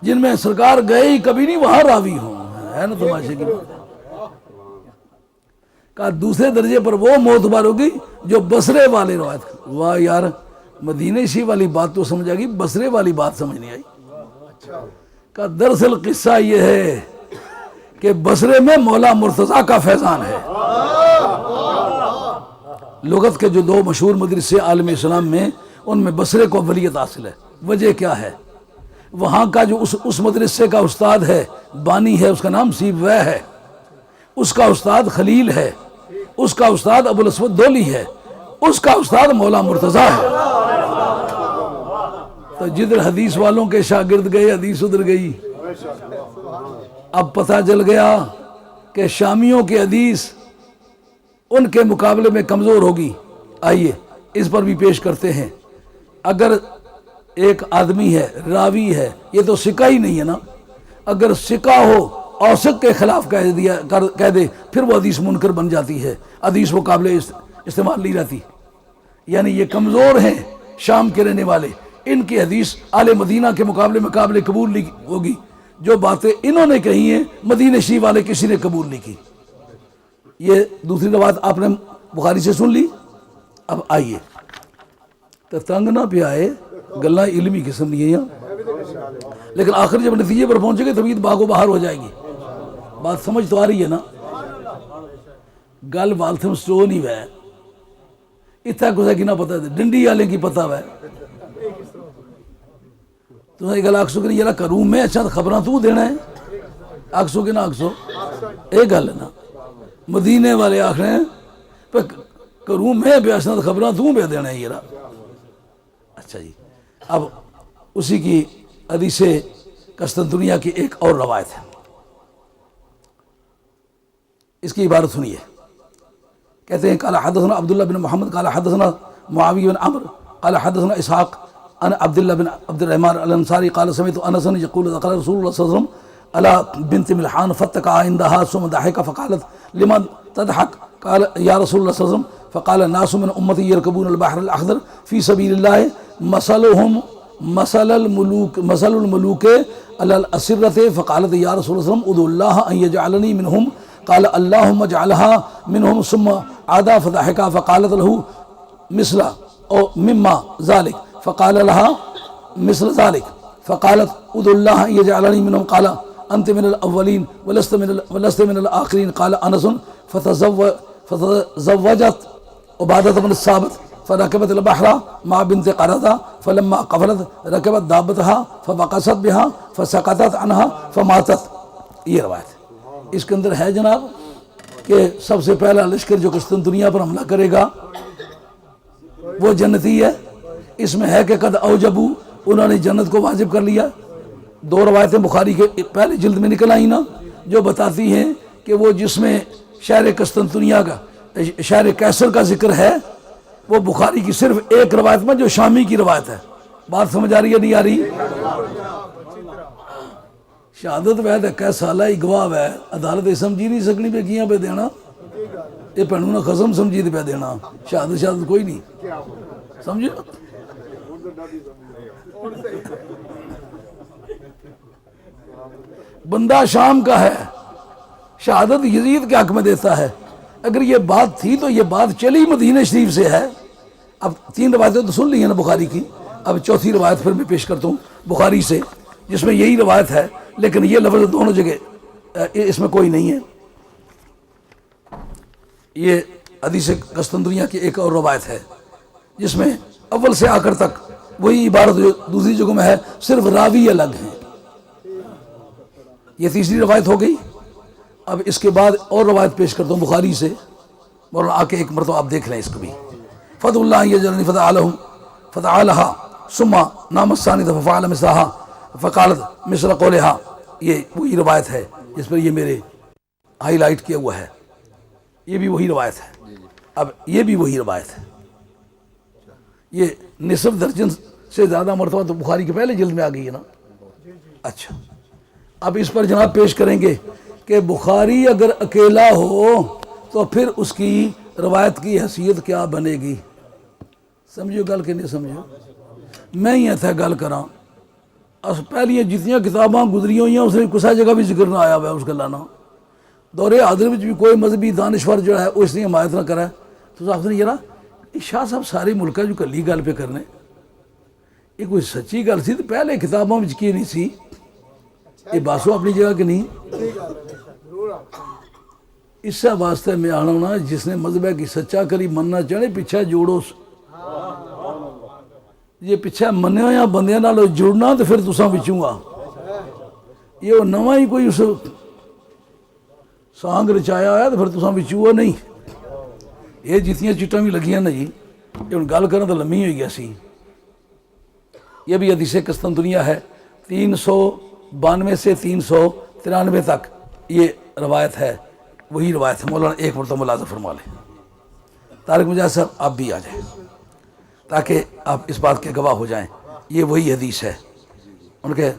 جن میں سرکار گئے ہی کبھی نہیں وہاں راوی ہوں، ہے نا تماشے کی بات۔ کہا دوسرے درجے پر وہ معتبر ہوگی جو بصرے والے روایت کریں۔ واہ یار، مدینہ شی والی بات تو سمجھ آ گئی، بصرے والی بات سمجھ نہیں آئی۔ کہا دراصل قصہ یہ ہے کہ بصرے میں مولا مرتضیٰ کا فیضان ہے۔ لغت کے جو دو مشہور مدرسے عالم اسلام میں، ان میں بصرے کو اولیت حاصل ہے۔ وجہ کیا ہے؟ وہاں کا جو اس مدرسے کا استاد ہے، بانی ہے، اس کا نام سیبویہ ہے، اس کا استاد خلیل ہے، اس کا استاد ابو الاسود دولی ہے، اس کا استاد مولا مرتضیٰ ہے۔ تو جدھر حدیث والوں کے شاگرد گئے حدیث ادھر گئی۔ اب پتہ چل گیا کہ شامیوں کی حدیث ان کے مقابلے میں کمزور ہوگی۔ آئیے اس پر بھی پیش کرتے ہیں۔ اگر ایک آدمی ہے، راوی ہے، یہ تو سکہ ہی نہیں ہے نا، اگر سکہ ہو اوثق کے خلاف کہہ دے پھر وہ حدیث منکر بن جاتی ہے، حدیث وہ قابل استعمال نہیں رہتی۔ یعنی یہ کمزور ہیں شام کے رہنے والے، ان کی حدیث آل مدینہ کے مقابلے میں قابل قبول نہیں ہوگی۔ جو باتیں انہوں نے کہی ہیں مدینہ شریف والے کسی نے قبول نہیں کی۔ یہ دوسری روایت آپ نے بخاری سے سن لی۔ اب آئیے، تو تنگ نہ پہ آئے، گلہ علمی قسم نہیں ہے یہاں، لیکن آخر جب نتیجے پر پہنچے گے طبیعت باغ و بہار ہو جائے گی۔ بات سمجھ تو آ رہی ہے نا؟ گل والتھم سٹو نہیں ہے، اتنا کسے کی نہ پتہ ہے، ڈنڈی والے کی پتہ ہے۔ تو یہ گل آکسو کہ نہیں یار کروں میں اچھا خبراں تو دینا ہے، آکسو کہ نہ آکسو، ایک گل ہے نا۔ مدینے والے آخر ہیں پہ کروں میں بے اسناد خبراں تو بے دینا ہے یہ رہا۔ اچھا جی، اب اسی کی حدیث قسطنطنیہ کی ایک اور روایت ہے، اس کی عبارت سنیے۔ کہتے ہیں قال حدثنا عبداللہ بن محمد قال حدثنا معاویہ بن عمرو قال حدثنا اسحاق عن عبداللہ بن عبد الرحمن الانصاری قال سمعت انسا یقول قال رسول اللہ صلی اللہ علیہ وسلم على بنت ملحان فاتقع عندها ثم ضحك فقالت لمن تضحك قال يا رسول الله صلى الله عليه وسلم فقال الناس من امتي يركبون البحر الاخضر في سبيل الله مثلهم مثل الملوك على الاسرة فقالت يا رسول الله صلى الله عليه وسلم ادعو الله ان يجعلني منهم قال اللهم اجعلها منهم ثم عاد فضحك فقالت له مثل او مما ذلك فقال لها مثل ذلك فقالت ادعو الله ان يجعلني منهم قال انت من الاولين ولست من الاخرين قال انس فتزوجت عبادۃ بن الصامت فرکبت البحر مع بنت قرظہ فلما قفلت رکبت دابتها فوقصت بها فسقطت عنها فماتت. یہ روایت ہے. اس کے اندر ہے جناب کہ سب سے پہلا لشکر جو قسطنطنیہ پر حملہ کرے گا وہ جنتی ہے. اس میں ہے کہ قد اوجبو، انہوں نے جنت کو واجب کر لیا. دو روایتیں بخاری کے پہلے جلد میں نکل آئیں نا جو بتاتی ہیں کہ وہ جس میں شہر قسطنطنیہ کا شہر قیصر کا ذکر ہے وہ بخاری کی صرف ایک روایت میں جو شامی کی روایت ہے. بات سمجھ آ رہی ہے نہیں آ رہی؟ شہادت وید ہے کہ سالہ ہی گواہ ہے عدالت سمجھی نہیں سکنی پہ کیاں پہ دینا یہ پہنوں نے قسم سمجھی پہ دینا. شہادت کوئی نہیں سمجھے. بندہ شام کا ہے شہادت یزید کے حق میں دیتا ہے. اگر یہ بات تھی تو یہ بات چلی مدینہ شریف سے ہے. اب 3 روایتیں تو سن لی ہیں نا بخاری کی. اب چوتھی روایت پھر میں پیش کرتا ہوں بخاری سے جس میں یہی روایت ہے لیکن یہ لفظ دونوں جگہ اس میں کوئی نہیں ہے. یہ حدیث قسطنطنیہ کی ایک اور روایت ہے جس میں اول سے آخر تک وہی عبارت جو دوسری جگہوں میں ہے صرف راوی الگ ہیں. یہ تیسری روایت ہو گئی. اب اس کے بعد اور روایت پیش کرتا ہوں بخاری سے. مولانا آ کے ایک مرتبہ آپ دیکھ لیں اس کو بھی. فتح اللہ یجلنی فتح علیہ ثم نام الثانی ففعل مثلها فقالت مثل قولها. یہ وہی روایت ہے جس پر یہ میرے ہائی لائٹ کیا ہوا ہے. یہ بھی وہی روایت ہے. اب یہ بھی وہی روایت ہے. یہ نصف درجن سے زیادہ مرتبہ تو بخاری کے پہلے جلد میں آ گئی ہے نا. اچھا اب اس پر جناب پیش کریں گے کہ بخاری اگر اکیلا ہو تو پھر اس کی روایت کی حیثیت کیا بنے گی. سمجھو گل کہ نہیں سمجھو. میں ہی ایسا گل کراں پہلی جتنی کتاباں گزری ہوئی ہیں اس نے کسا جگہ بھی ذکر نہ آیا ہوا ہے اس گلا نا. دور حاضر میں بھی کوئی مذہبی دانشور جو ہے وہ اس نے حمایت نہ کرا ہے. تو آپ نے یہ نا شاہ صاحب ساری ملکہ جو کلی گل پہ کرنے یہ کوئی سچی گل سی تو پہلے کتابوں میں کی نہیں سی. یہ باسو اپنی جگہ کہ نہیں. اس سے واسطے میں آنا ہونا جس نے مذہب کی سچا کری مننا چاہے پیچھے جوڑو. یہ پیچھے منیا یا بندیاں نال جڑنا تو پھر تساں بچوں گا. یہ نواں ہی کوئی اس سانگ رچایا ہوا تو پھر تساں بچوں نہیں. یہ جتنی چٹاں بھی لگیاں نا جی یہ ہوں گل کرنا تو لمحی ہوئی گیا سی. یہ بھی حدیث قسطنطنیہ ہے 392 سے 393 تک یہ روایت ہے. وہی روایت ہے. مولانا ایک مرتبہ ملاحظہ فرما لیں. طارق مجاہد صاحب آپ بھی آ جائیں تاکہ آپ اس بات کے گواہ ہو جائیں. یہ وہی حدیث ہے. ان کے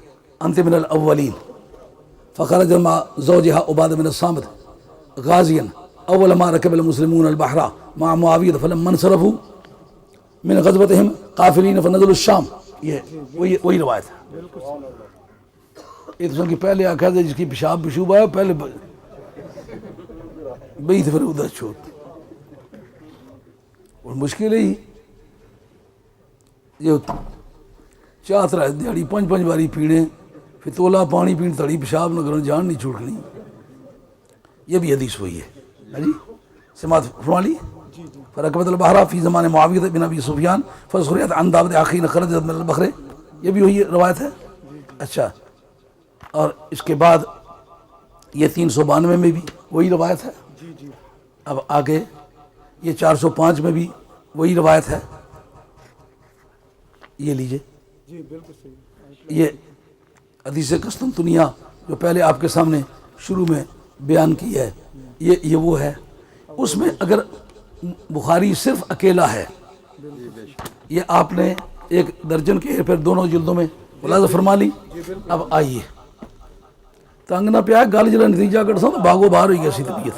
انت من الاولین فخرج مع زوجها عبادہ بن الصامت غازیا اول ما ركب المسلمون البحر مع معاویہ فلما انصرفوا من غزوتهم قافلین فنزلوا الشام. یہ وہی روایت ہے. یہ تو کی پہلے آخر تھا جس کی پیشاب پشوب آیا پہلے بئی تو پھر ادھر چھوڑ. اور مشکل ہی یہ چاہت رہا دیہڑی 5 باری پینے پھر تولا پانی پینے تڑی پیشاب نہ کرنا جان نہیں چھوڑنی. یہ بھی حدیث وہی ہے جی. سماعت فرما لی. فرکبت البحر فی زمان معاویہ بن ابی سفیان فسخرت عن دابت اخی خرجت من البحر. یہ بھی وہی روایت ہے. اچھا اور اس کے بعد یہ 392 میں بھی وہی روایت ہے. اب آگے یہ 405 میں بھی وہی روایت ہے. یہ لیجئے یہ حدیث قسطنطنیہ جو پہلے آپ کے سامنے شروع میں بیان کی ہے یہ وہ ہے. اس میں اگر بخاری صرف اکیلا ہے یہ آپ نے 1 درجن کے پھر دونوں جلدوں میں ملاحظہ فرما لی. اب آئیے تنگ نہ پیا گل جلا نتیجہ کٹ سا باغو باہر ہوئی گئی سی طبیعت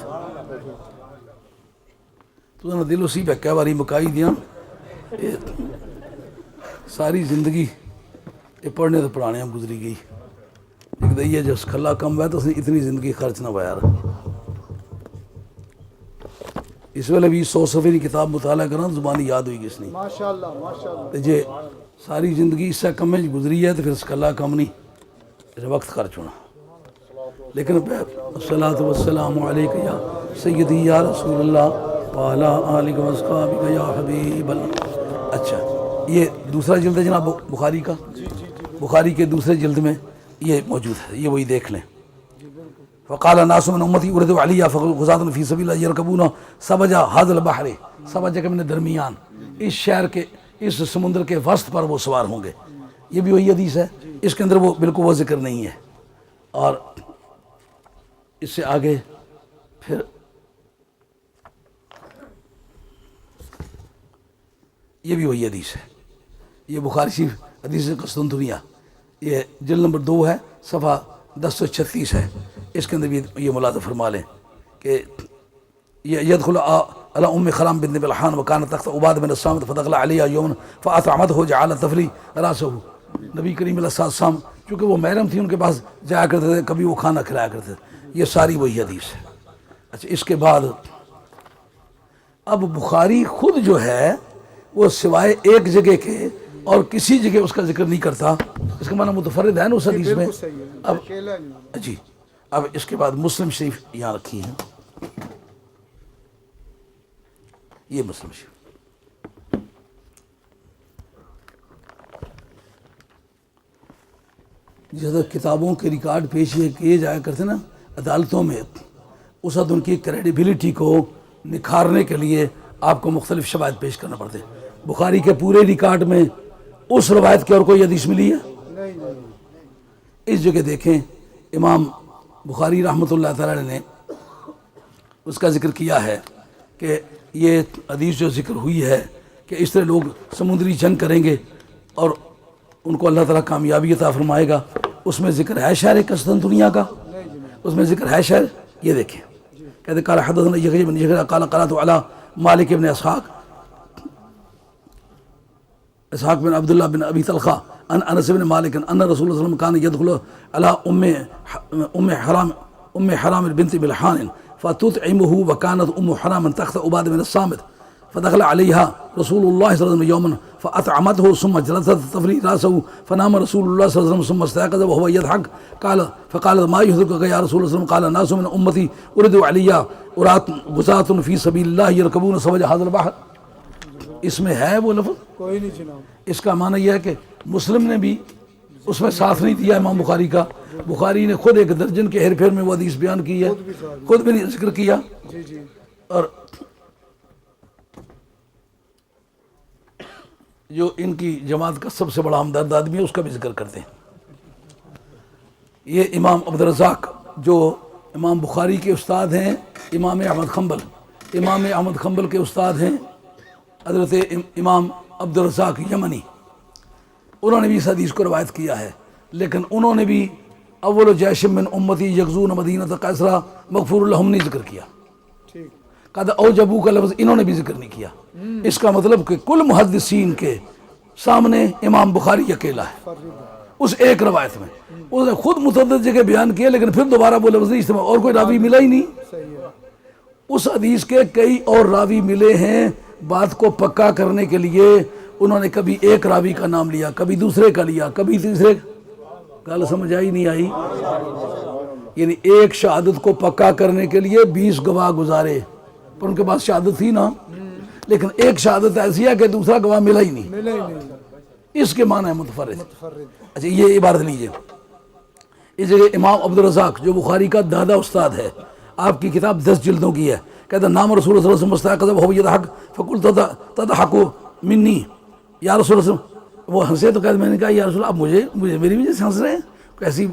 تو دل اسی پہ کئی باری مکائی دیا. ساری زندگی یہ پڑھنے تو پڑھانے ہم گزری گئی. ایک دئیے جو کھلا کم ہے تو اس نے اتنی زندگی خرچ نہ ہوا یار. اس ویلے بھی 100 صفحے کی کتاب مطالعہ کرنا زبانی یاد ہوئی گی اس نے. جی ساری زندگی اس سے کم میں گزری ہے تو پھر اس کھلا کم نہیں اس وقت خرچ ہونا. لیکن الصلاۃ والسلام علیک یا سیدی یا رسول اللہ وعلی آلک واصحابک یا حبیب اللہ۔ اچھا، یہ دوسرا جلد ہے جناب بخاری کا، بخاری کے دوسرے جلد میں یہ موجود ہے، یہ وہی دیکھ لیں۔ فقال ناس من امتی ارد علیہ غزاة فی سبیل اللہ یرکبون سبج ھذا البحر، سبج کے من درمیان، اس شہر کے، اس سمندر کے وسط پر وہ سوار ہوں گے۔ یہ بھی وہی حدیث ہے، اس کے اندر وہ بالکل وہ ذکر نہیں ہے۔ اور اس سے آگے پھر یہ بھی وہی حدیث ہے، یہ بخاری شریف حدیث قسطنطنیہ، یہ جلد نمبر 2 ہے، صفحہ 1036 ہے۔ اس کے اندر بھی یہ ملاحظہ فرما لیں کہ یہ یدخل علی ام حرام بنت ملحان وکانت تحت عباد بن الصامت فدخل علیہ یوما فاطعمته جعل تفلی راسه۔ نبی کریم علیہ السلام چونکہ وہ محرم تھی، ان کے پاس جایا کرتے تھے، کبھی وہ کھانا کھلایا کرتے تھے۔ یہ ساری وہی حدیث ہے۔ اچھا، اس کے بعد اب بخاری خود جو ہے وہ سوائے ایک جگہ کے اور کسی جگہ اس کا ذکر نہیں کرتا، اس کا معنی متفرد ہے نا اس حدیث میں۔ اب جی، اب اس کے بعد مسلم شریف یہاں رکھی ہے، یہ مسلم شریف۔ جیسے کتابوں کے ریکارڈ پیش کیے جایا کرتے نا عدالتوں میں، اس وقت ان کی کریڈیبلٹی کو نکھارنے کے لیے آپ کو مختلف شواہد پیش کرنا پڑتے۔ بخاری کے پورے ریکارڈ میں اس روایت کی اور کوئی حدیث ملی ہے؟ اس جگہ دیکھیں، امام بخاری رحمۃ اللہ تعالی نے اس کا ذکر کیا ہے کہ یہ حدیث جو ذکر ہوئی ہے کہ اس طرح لوگ سمندری جنگ کریں گے اور ان کو اللہ تعالیٰ کامیابی عطا فرمائے گا، اس میں ذکر ہے شہر قسطنطنیہ کا، اس میں ذکر ہے شہر۔ یہ دیکھیں، کہتے قال حدثنا یحیی بن یحیی قال قرأت علی مالک بن اسحاق بن عبداللہ بن ابی طلحہ عن انس بن مالک ان رسول اللہ صلی اللہ علیہ وسلم کان يدخل على ام حرام بنت ملحان فتطعمه وكانت ام حرام تحت عباد بن الصامت فدخل عليها رسول الله صلى الله عليه وسلم يوما فأطعمته ثم جلست تفري راسه فنام رسول الله صلى الله عليه وسلم ثم استيقظ وهو يضحك فقال ما يحرقك يا رسول الله؟ قال ناس من امتي اردوا علي غزاة في سبيل الله يركبون سبج هذا البحر۔ اس میں ہے وہ لفظ کوئی نہیں جناب۔ اس کا معنی یہ ہے کہ مسلم نے بھی اس میں ساتھ نہیں دیا امام بخاری کا، بخاری نے خود ایک درجن کے ہیر پھیر میں وہ حدیث بیان کی ہے، خود بھی نہیں ذکر کیا۔ اور جو ان کی جماعت کا سب سے بڑا ہمدرد آدمی ہے اس کا بھی ذکر کرتے ہیں۔ یہ امام عبدالرزاق جو امام بخاری کے استاد ہیں، امام احمد حنبل، امام احمد حنبل کے استاد ہیں حضرت امام عبدالرزاق یمنی، انہوں نے بھی اس حدیث کو روایت کیا ہے، لیکن انہوں نے بھی اول جیش من امتی یغزون مدینہ قیصرہ مغفور لہم نہیں ذکر کیا، کہا او جبو کا لفظ انہوں نے بھی ذکر نہیں کیا۔ اس کا مطلب کہ کل محدثین کے سامنے امام بخاری اکیلا ہے اس ایک روایت میں، اس نے خود متعدد جگہ بیان کیا لیکن پھر دوبارہ وہ لفظ نہیں استعمال، اور کوئی راوی ملا ہی نہیں۔ اس حدیث کے کئی اور راوی ملے ہیں، بات کو پکا کرنے کے لیے انہوں نے کبھی ایک راوی کا نام لیا، کبھی دوسرے کا لیا، کبھی تیسرے۔ گل سمجھ آئی نہیں آئی؟ یعنی ایک شہادت کو پکا کرنے کے لیے 20 گواہ گزارے، پر ان کے پاس شہادت تھی نا، لیکن ایک شہادت ایسی ہے کہ دوسرا گواہ ملا ہی نہیں۔ اس کے معنی ہے متفرد۔ اچھا، یہ عبارت لیجئے، اس جگہ امام عبدالرزاق جو بخاری کا دادا استاد ہے، آپ کی کتاب 10 جلدوں کی ہے، کہتا نام رسول اللہ صلی اللہ علیہ وسلم مستيقظ وهو يضحك فقلت تضحك مني یا رسول اللہ صلی اللہ علیہ وسلم۔ وہ ہنسے تو کہتے میں نے کہا یا رسول اللہ آپ مجھے میری وجہ سے ہنس رہے ہیں؟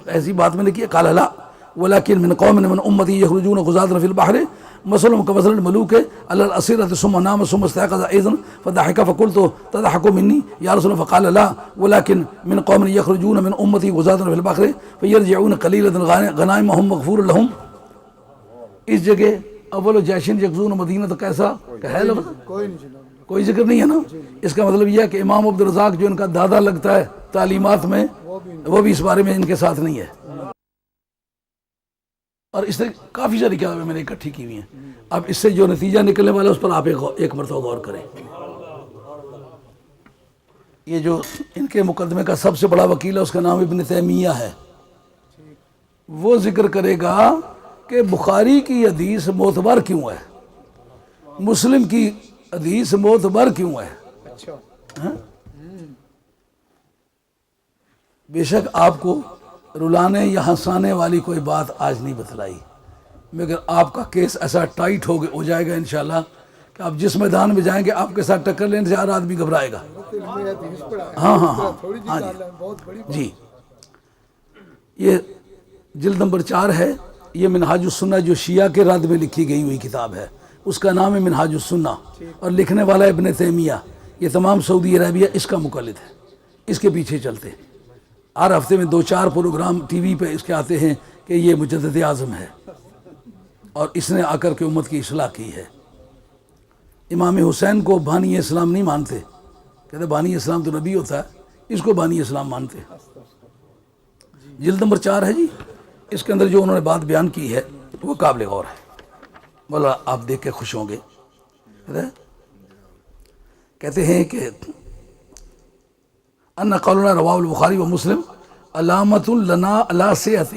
ایسی بات میں نے کی؟ قال لا ولكن من قوم من امتی يخرجون غزاة في البحر مثلهم كمثل الملوك على الأسيرة ثم نام ثم استيقظ أيضا فضحك فقلت تضحك مني يا رسول الله؟ فقال لا ولكن من قوم يخرجون من امتی غزاة في البحر فيرجعون قليلا غنائمهم مغفور لهم۔ اس جگہ اول جیشن یغزون مدینہ تو کیسا کہ ہے لفظ کوئی ذکر نہیں ہے نا۔ اس کا مطلب یہ ہے کہ امام عبدالرزاق جو ان کا دادا لگتا ہے تعلیمات میں، وہ بھی اس بارے میں ان کے ساتھ نہیں ہے۔ اور اس طرح کافی ساری کتابیں میں نے اکٹھی کی ہوئی ہیں۔ اب اس سے جو نتیجہ نکلنے والا ہے اس پر آپ ایک مرتبہ غور کریں۔ یہ جو ان کے مقدمے کا سب سے بڑا وکیل ہے اس کا نام ابن تیمیہ ہے، وہ ذکر کرے گا کہ بخاری کی حدیث معتبر کیوں ہے۔ مسلم کی حدیث معتبر کیوں ہے؟ اچھا ہاں؟ بے شک آپ کو رلانے یا ہنسانے والی کوئی بات آج نہیں بتلائی، مگر آپ کا کیس ایسا ٹائٹ ہو جائے گا انشاءاللہ کہ آپ جس میدان میں جائیں گے آپ کے ساتھ ٹکر لینے سے ہر آدمی گھبرائے گا۔ ہاں ہاں ہاں ہاں جی جی، یہ جلد نمبر 4 ہے، یہ منہاج السنہ جو شیعہ کے رد میں لکھی گئی ہوئی کتاب ہے، اس کا نام ہے منہاج السنہ، اور لکھنے والا ابن تیمیہ، یہ تمام سعودی عربیہ اس کا مقلد ہے، اس کے پیچھے چلتے ہیں۔ ہر ہفتے میں 2-4 پروگرام ٹی وی پہ اس کے آتے ہیں کہ یہ مجدد اعظم ہے اور اس نے آ کر کے امت کی اصلاح کی ہے۔ امام حسین کو بانی اسلام نہیں مانتے، کہتے بانی اسلام تو نبی ہوتا ہے، اس کو بانی اسلام مانتے ہیں۔ جلد نمبر 4 ہے جی، اس کے اندر جو انہوں نے بات بیان کی ہے وہ قابل غور ہے، مولا آپ دیکھ کے خوش ہوں گے۔ کہتے ہیں کہ ان قولنا رواہ البخاری و مسلم علامت لنا علی صحتہ،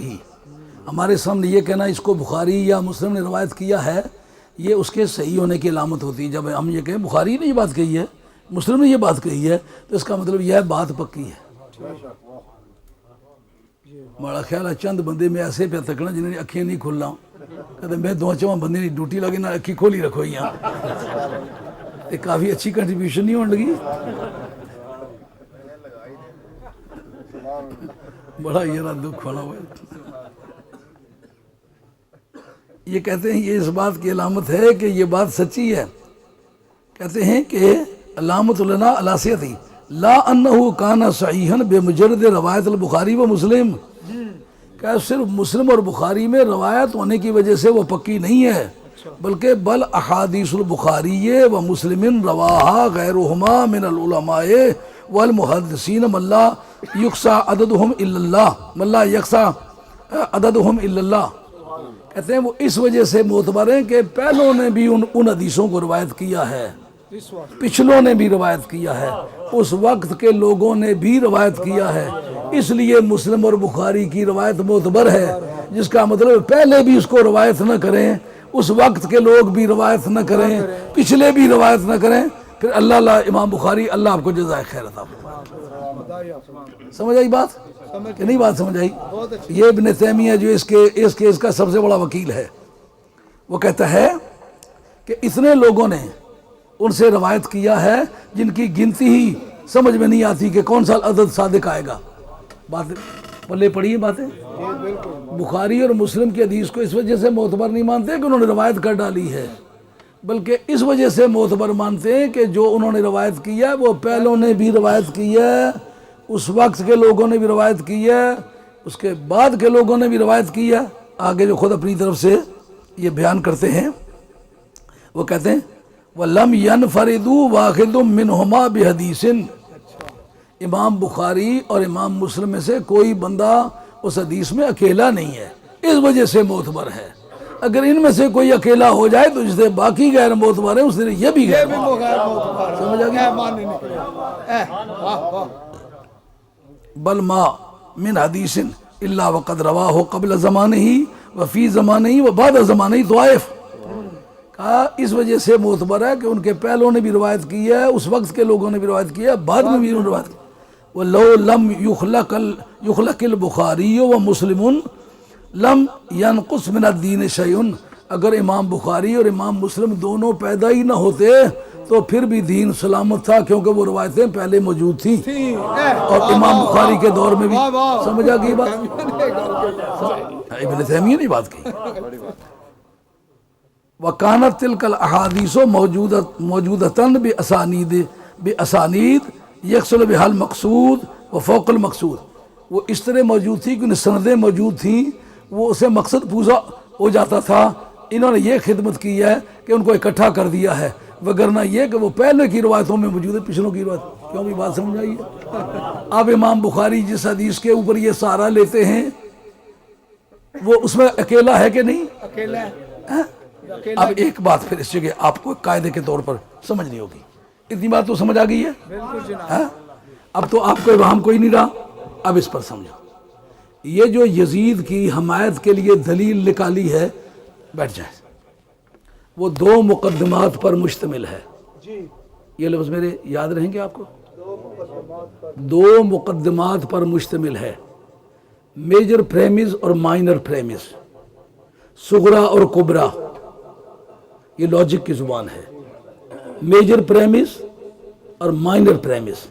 ہمارے سامنے یہ کہنا اس کو بخاری یا مسلم نے روایت کیا ہے، یہ اس کے صحیح ہونے کی علامت ہوتی ہے۔ جب ہم یہ کہیں بخاری نے یہ بات کہی ہے، مسلم نے یہ بات کہی ہے، تو اس کا مطلب یہ بات پکی ہے۔ بڑا خیال ہے چند بندے میں ایسے پہ تکنا جنہیں نے اکھیں نہیں کھولنا، کہتے میں 2 بندے نہیں ڈیوٹی لگے نہ اکھی کھولی رکھو یہاں، یہ کافی اچھی کنٹریبیوشن نہیں ہونے لگی، بڑا یہ رہا دکھ کھولا ہوا ہے۔ یہ کہتے ہیں یہ اس بات کی علامت ہے کہ یہ بات سچی ہے، کہتے ہیں کہ علامت لنا علی صحتہ لا انہ کان صحیحا بمجرد روایت البخاری و مسلم، کہ صرف مسلم اور بخاری میں روایت ہونے کی وجہ سے وہ پکی نہیں ہے، بلکہ بل احادیث البخاری و مسلم رواہا غیرہما من العلماء والمحدثین من لا یقصى عددہم الا اللہ، من لا یقصى عددہم الا اللہ، کہتے ہیں وہ اس وجہ سے معتبر ہیں کہ پہلوں نے بھی ان حدیثوں کو روایت کیا ہے، پچھلوں نے بھی روایت کیا ہے، اس وقت کے لوگوں نے بھی روایت کیا ہے، اس لیے مسلم اور بخاری کی روایت معتبر ہے، جس کا مطلب پہلے بھی اس کو روایت نہ کریں، اس وقت کے لوگ بھی روایت نہ کریں، پچھلے بھی روایت نہ کریں، پھر اللہ امام بخاری اللہ آپ کو جزائے خیر عطا فرمائے۔ سمجھ آئی بات کہ نہیں؟ بات سمجھ آئی؟ یہ ابن تیمیہ جو اس کیس کا سب سے بڑا وکیل ہے، وہ کہتا ہے کہ اتنے لوگوں نے ان سے روایت کیا ہے جن کی گنتی ہی سمجھ میں نہیں آتی کہ کون سا عدد صادق آئے گا۔ باتیں پلے پڑی ہیں باتیں، بخاری اور مسلم کی حدیث کو اس وجہ سے معتبر نہیں مانتے کہ انہوں نے روایت کر ڈالی ہے، بلکہ اس وجہ سے معتبر مانتے ہیں کہ جو انہوں نے روایت کی ہے وہ پہلوں نے بھی روایت کی ہے، اس وقت کے لوگوں نے بھی روایت کی ہے، اس کے بعد کے لوگوں نے بھی روایت کی ہے۔ آگے جو خود اپنی طرف سے یہ بیان کرتے ہیں وہ کہتے ہیں وَلَمْ يَنْفَرِدُوا وَاحِدٌ مِّنْهُمَا بِحَدِيثٍ، امام بخاری اور امام مسلم میں سے کوئی بندہ اس حدیث میں اکیلا نہیں ہے، اس وجہ سے معتبر ہے۔ اگر ان میں سے کوئی اکیلا ہو جائے تو جس سے باقی غیر معتبر ہیں اس سے یہ بھی غیر معتبر، سمجھ آ گیا؟ بل ما من حدیث الا وقد رواہ قبل زمانہ وفی زمانہ وبعد زمانہ طوائف، کہا اس وجہ سے معتبر ہے کہ ان کے پہلوں نے بھی روایت کی ہے، اس وقت کے لوگوں نے بھی روایت کی ہے، بعد میں بھی انہوں نے روایت کی۔ وَلَوْ لَمْ يُخْلَقِ الْبُخَارِيُّ وَمُسْلِمٌ لَمْ يَنْقُصْ مِنَ الدِّينِ شَيْءٌ، اگر امام بخاری اور امام مسلم دونوں پیدا ہی نہ ہوتے تو پھر بھی دین سلامت تھا، کیونکہ وہ روایتیں پہلے موجود تھیں اور امام بخاری کے دور میں بھی۔ سمجھ آ گئی بات؟ ابن تیمیہ نے بات کی۔ وَكَانَتْ تِلْكَ الْأَحَادِيثُ مَوْجُودَةً بِأَسَانِيدٍ يَحْصُلُ بِهَا الْمَقْصُودُ وَفَوْقَ الْمَقْصُودِ، وہ اس طرح موجود تھی کہ سندیں موجود تھیں، وہ اسے مقصد پوزا ہو جاتا تھا۔ انہوں نے یہ خدمت کی ہے کہ ان کو اکٹھا کر دیا ہے، وگرنہ یہ کہ وہ پہلے کی روایتوں میں موجود ہے، پچھلوں کی روایت کیوں بھی بات سمجھ آئی ہے؟ اب امام بخاری جس حدیث کے اوپر یہ سہارا لیتے ہیں وہ اس میں اکیلا ہے کہ نہیں؟ اکیلا ہے۔ اب ایک بات پھر اس جگہ آپ کو قاعدے کے طور پر سمجھنی ہوگی، اتنی بات تو سمجھ آ گئی ہے؟ بالکل جناب۔ اب تو آپ کو ابہام کوئی نہیں رہا، اب اس پر سمجھو۔ یہ جو یزید کی حمایت کے لیے دلیل نکالی ہے، بیٹھ جائیں، وہ دو مقدمات پر مشتمل ہے. جی یہ لفظ میرے یاد رہیں گے آپ کو. دو مقدمات پر دو مقدمات پر مشتمل ہے. میجر پریمز اور مائنر پریمز، صغرا اور کبرا. یہ لاجک کی زبان ہے. میجر پریمز اور مائنر پریمز.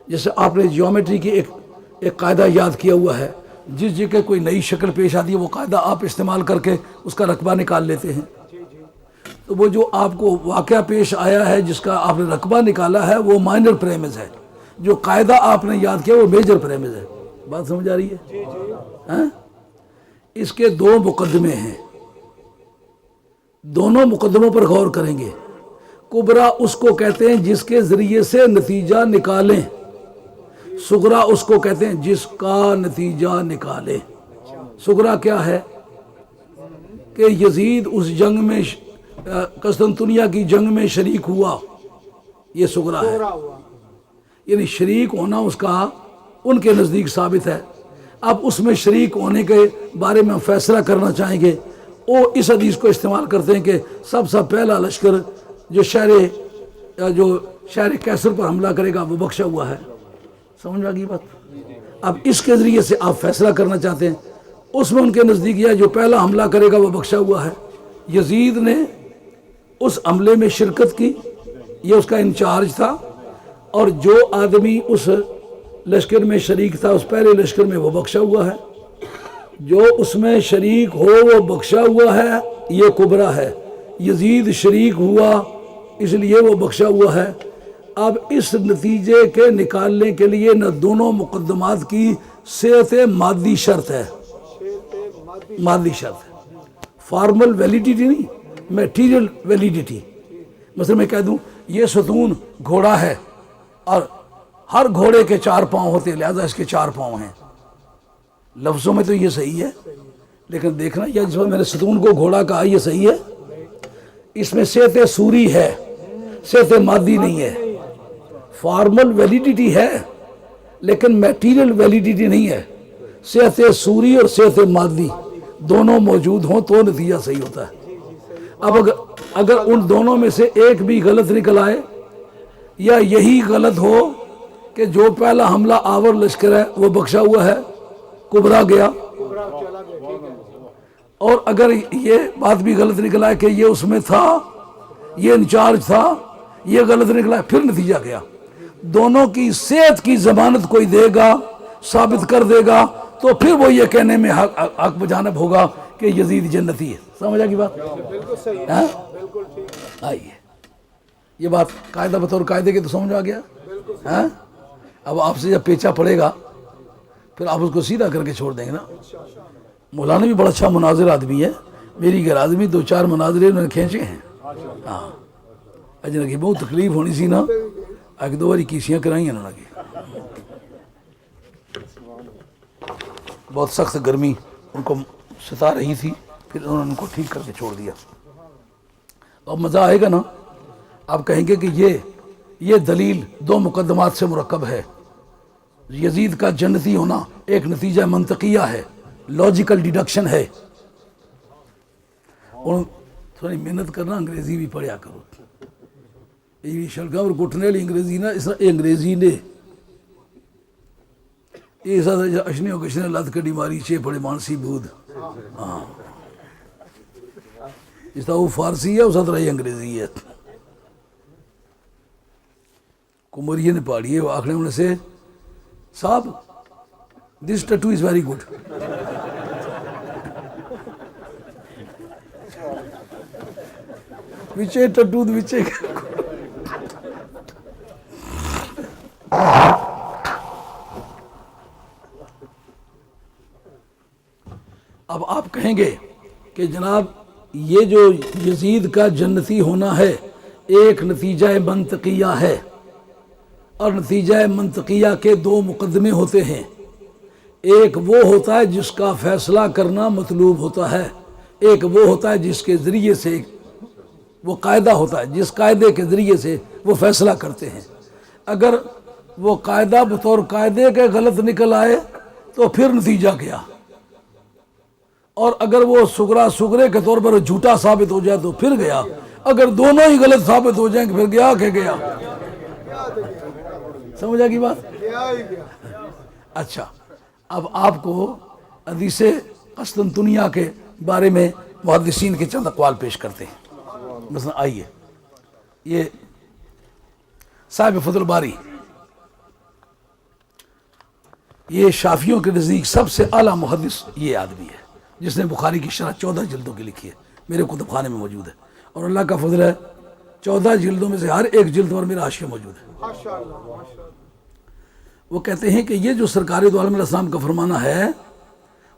جیسے آپ نے جیومیٹری کی ایک قاعدہ یاد کیا ہوا ہے، جس جگہ کوئی نئی شکل پیش آتی ہے وہ قاعدہ آپ استعمال کر کے اس کا رقبہ نکال لیتے ہیں. تو وہ جو آپ کو واقعہ پیش آیا ہے جس کا آپ نے رقبہ نکالا ہے وہ مائنر پریمز ہے. جو قاعدہ آپ نے یاد کیا وہ میجر پریمز ہے. بات سمجھ آ رہی ہے؟ ہاں؟ اس کے دو مقدمے ہیں. دونوں مقدموں پر غور کریں گے. کبرا اس کو کہتے ہیں جس کے ذریعے سے نتیجہ نکالیں. صغرا اس کو کہتے ہیں جس کا نتیجہ نکالیں. صغرا کیا ہے؟ کہ یزید اس جنگ میں قسطنطنیہ کی جنگ میں شریک ہوا. یہ صغرا ہے. پورا ہوا. یعنی شریک ہونا اس کا ان کے نزدیک ثابت ہے. اب اس میں شریک ہونے کے بارے میں ہم فیصلہ کرنا چاہیں گے. وہ اس حدیث کو استعمال کرتے ہیں کہ سب سے پہلا لشکر جو شہر کیسر پر حملہ کرے گا وہ بخشا ہوا ہے. سمجھ آ گئی بات؟ اب اس کے ذریعے سے آپ فیصلہ کرنا چاہتے ہیں. اس میں ان کے نزدیک یہ جو پہلا حملہ کرے گا وہ بخشا ہوا ہے. یزید نے اس حملے میں شرکت کی، یہ اس کا انچارج تھا، اور جو آدمی اس لشکر میں شریک تھا اس پہلے لشکر میں وہ بخشا ہوا ہے. جو اس میں شریک ہو وہ بخشا ہوا ہے، یہ کبرا ہے. یزید شریک ہوا اس لیے وہ بخشا ہوا ہے. اب اس نتیجے کے نکالنے کے لیے نہ دونوں مقدمات کی صحت مادی شرط ہے. مادی شرط ہے، فارمل ویلیڈیٹی نہیں، میٹیریل ویلیڈیٹی. مثلا میں کہہ دوں یہ ستون گھوڑا ہے اور ہر گھوڑے کے 4 پاؤں ہوتے ہیں لہذا اس کے 4 پاؤں ہیں. لفظوں میں تو یہ صحیح ہے، لیکن دیکھنا یہ جس میں میں نے ستون کو گھوڑا کہا یہ صحیح ہے. اس میں صحت سوری ہے، صحت مادی نہیں ہے. فارمل ویلیڈیٹی ہے لیکن میٹیریل ویلیڈیٹی نہیں ہے. صحت سوری اور صحت مادی دونوں موجود ہوں تو نتیجہ صحیح ہوتا ہے. اب اگر ان دونوں میں سے ایک بھی غلط نکل آئے یا یہی غلط ہو کہ جو پہلا حملہ آور لشکر ہے وہ بخشا ہوا ہے، کبرا گیا، پورا چلا گیا. ٹھیک ہے. اور اگر یہ بات بھی غلط نکلا ہے کہ یہ اس میں تھا، یہ انچارج تھا، یہ غلط نکلا ہے، پھر نتیجہ گیا. دونوں کی صحت کی ضمانت کوئی دے گا، ثابت کر دے گا تو پھر وہ یہ کہنے میں حق بجانب ہوگا کہ یزید جنتی ہے. سمجھ آ گئی بات؟ بالکل صحیح. ہاں؟ بالکل ٹھیک. آئیے یہ بات قاعدہ بطور قاعدے کے تو سمجھ آ گیا. ہاں؟ اب آپ سے جب پیچا پڑے گا پھر آپ اس کو سیدھا کر کے چھوڑ دیں گے نا. مولانا بھی بڑا اچھا مناظر آدمی ہے. میری گھر آدمی 2-4 مناظرے انہوں نے کھینچے ہیں. ہاں اجن کی بہت تکلیف ہونی سی نا، 1-2 باری کیسیاں کرائی انہوں نے. بہت سخت گرمی ان کو ستا رہی تھی، پھر انہوں نے ان کو ٹھیک کر کے چھوڑ دیا. اب مزہ آئے گا نا. آپ کہیں گے کہ یہ دلیل 2 مقدمات سے مرکب ہے. یزید کا جنتی ہونا ایک نتیجہ منطقیہ ہے، لاجیکل ڈیڈکشن ہے. اور تھوڑی محنت کرنا، انگریزی بھی پڑھیا کرو. یہ شڑکاں پر گھٹنے والی انگریزی نا، اس طرح انگریزی نے یہ ساتھ اشنے و کشنے لت کڑی ماری چے پڑے مانسی بود. ہاں اس طرح وہ فارسی ہے، اس طرح یہ انگریزی ہے. کمریے نے پاڑی ہے وہ آخر ہونے سے صاحب this tattoo is very good. وچے ٹیٹو وچے اب آپ کہیں گے کہ جناب یہ جو یزید کا جنتی ہونا ہے ایک نتیجہ منطقیہ ہے، اور نتیجہ منطقیہ کے 2 مقدمے ہوتے ہیں. ایک وہ ہوتا ہے جس کا فیصلہ کرنا مطلوب ہوتا ہے، ایک وہ ہوتا ہے جس کے ذریعے سے وہ قاعدہ ہوتا ہے، جس قاعدے کے ذریعے سے وہ فیصلہ کرتے ہیں. اگر وہ قاعدہ بطور قاعدے کے غلط نکل آئے تو پھر نتیجہ کیا؟ اور اگر وہ سغرے کے طور پر جھوٹا ثابت ہو جائے تو پھر گیا، اگر دونوں ہی غلط ثابت ہو جائیں پھر گیا کہ گیا۔ سمجھا کی بات؟ گیا ہی گیا۔ اچھا، اب آپ کو حدیث قسطنطنیہ کے بارے میں محدثین کے چند اقوال پیش کرتے ہیں۔ مثلا آئیے، یہ صاحب فتح الباری، یہ شافیوں کے نزدیک سب سے اعلیٰ محدث یہ آدمی ہے، جس نے بخاری کی شرح 14 جلدوں کی لکھی ہے، میرے کتب خانے میں موجود ہے، اور اللہ کا فضل ہے 14 جلدوں میں سے ہر ایک جلد پر میرا حاشیہ موجود ہے۔ ماشاءاللہ ماشاءاللہ۔ وہ کہتے ہیں کہ یہ جو سرکار دو عالم علیہ السلام کا فرمانا ہے،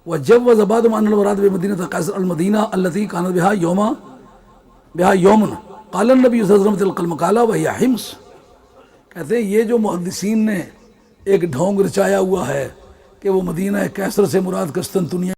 وَجَوَّزَ بَعْضُ مَنْ الْمُرَادُ بِمَدِينَةِ قَيْصَرَ الْمَدِينَةِ الَّتِي كَانَتْ بِهَا يَوْمٌ قَالَ النَّبِيُّ صلی اللہ علیہ وسلم تِلْكَ الْمَقَالَةَ وَهِيَ حِمْص۔ کہتے ہیں یہ جو محدثین نے ایک ڈھونگ رچایا ہوا ہے کہ وہ مدینہ قیصر سے مراد قسطنطنیہ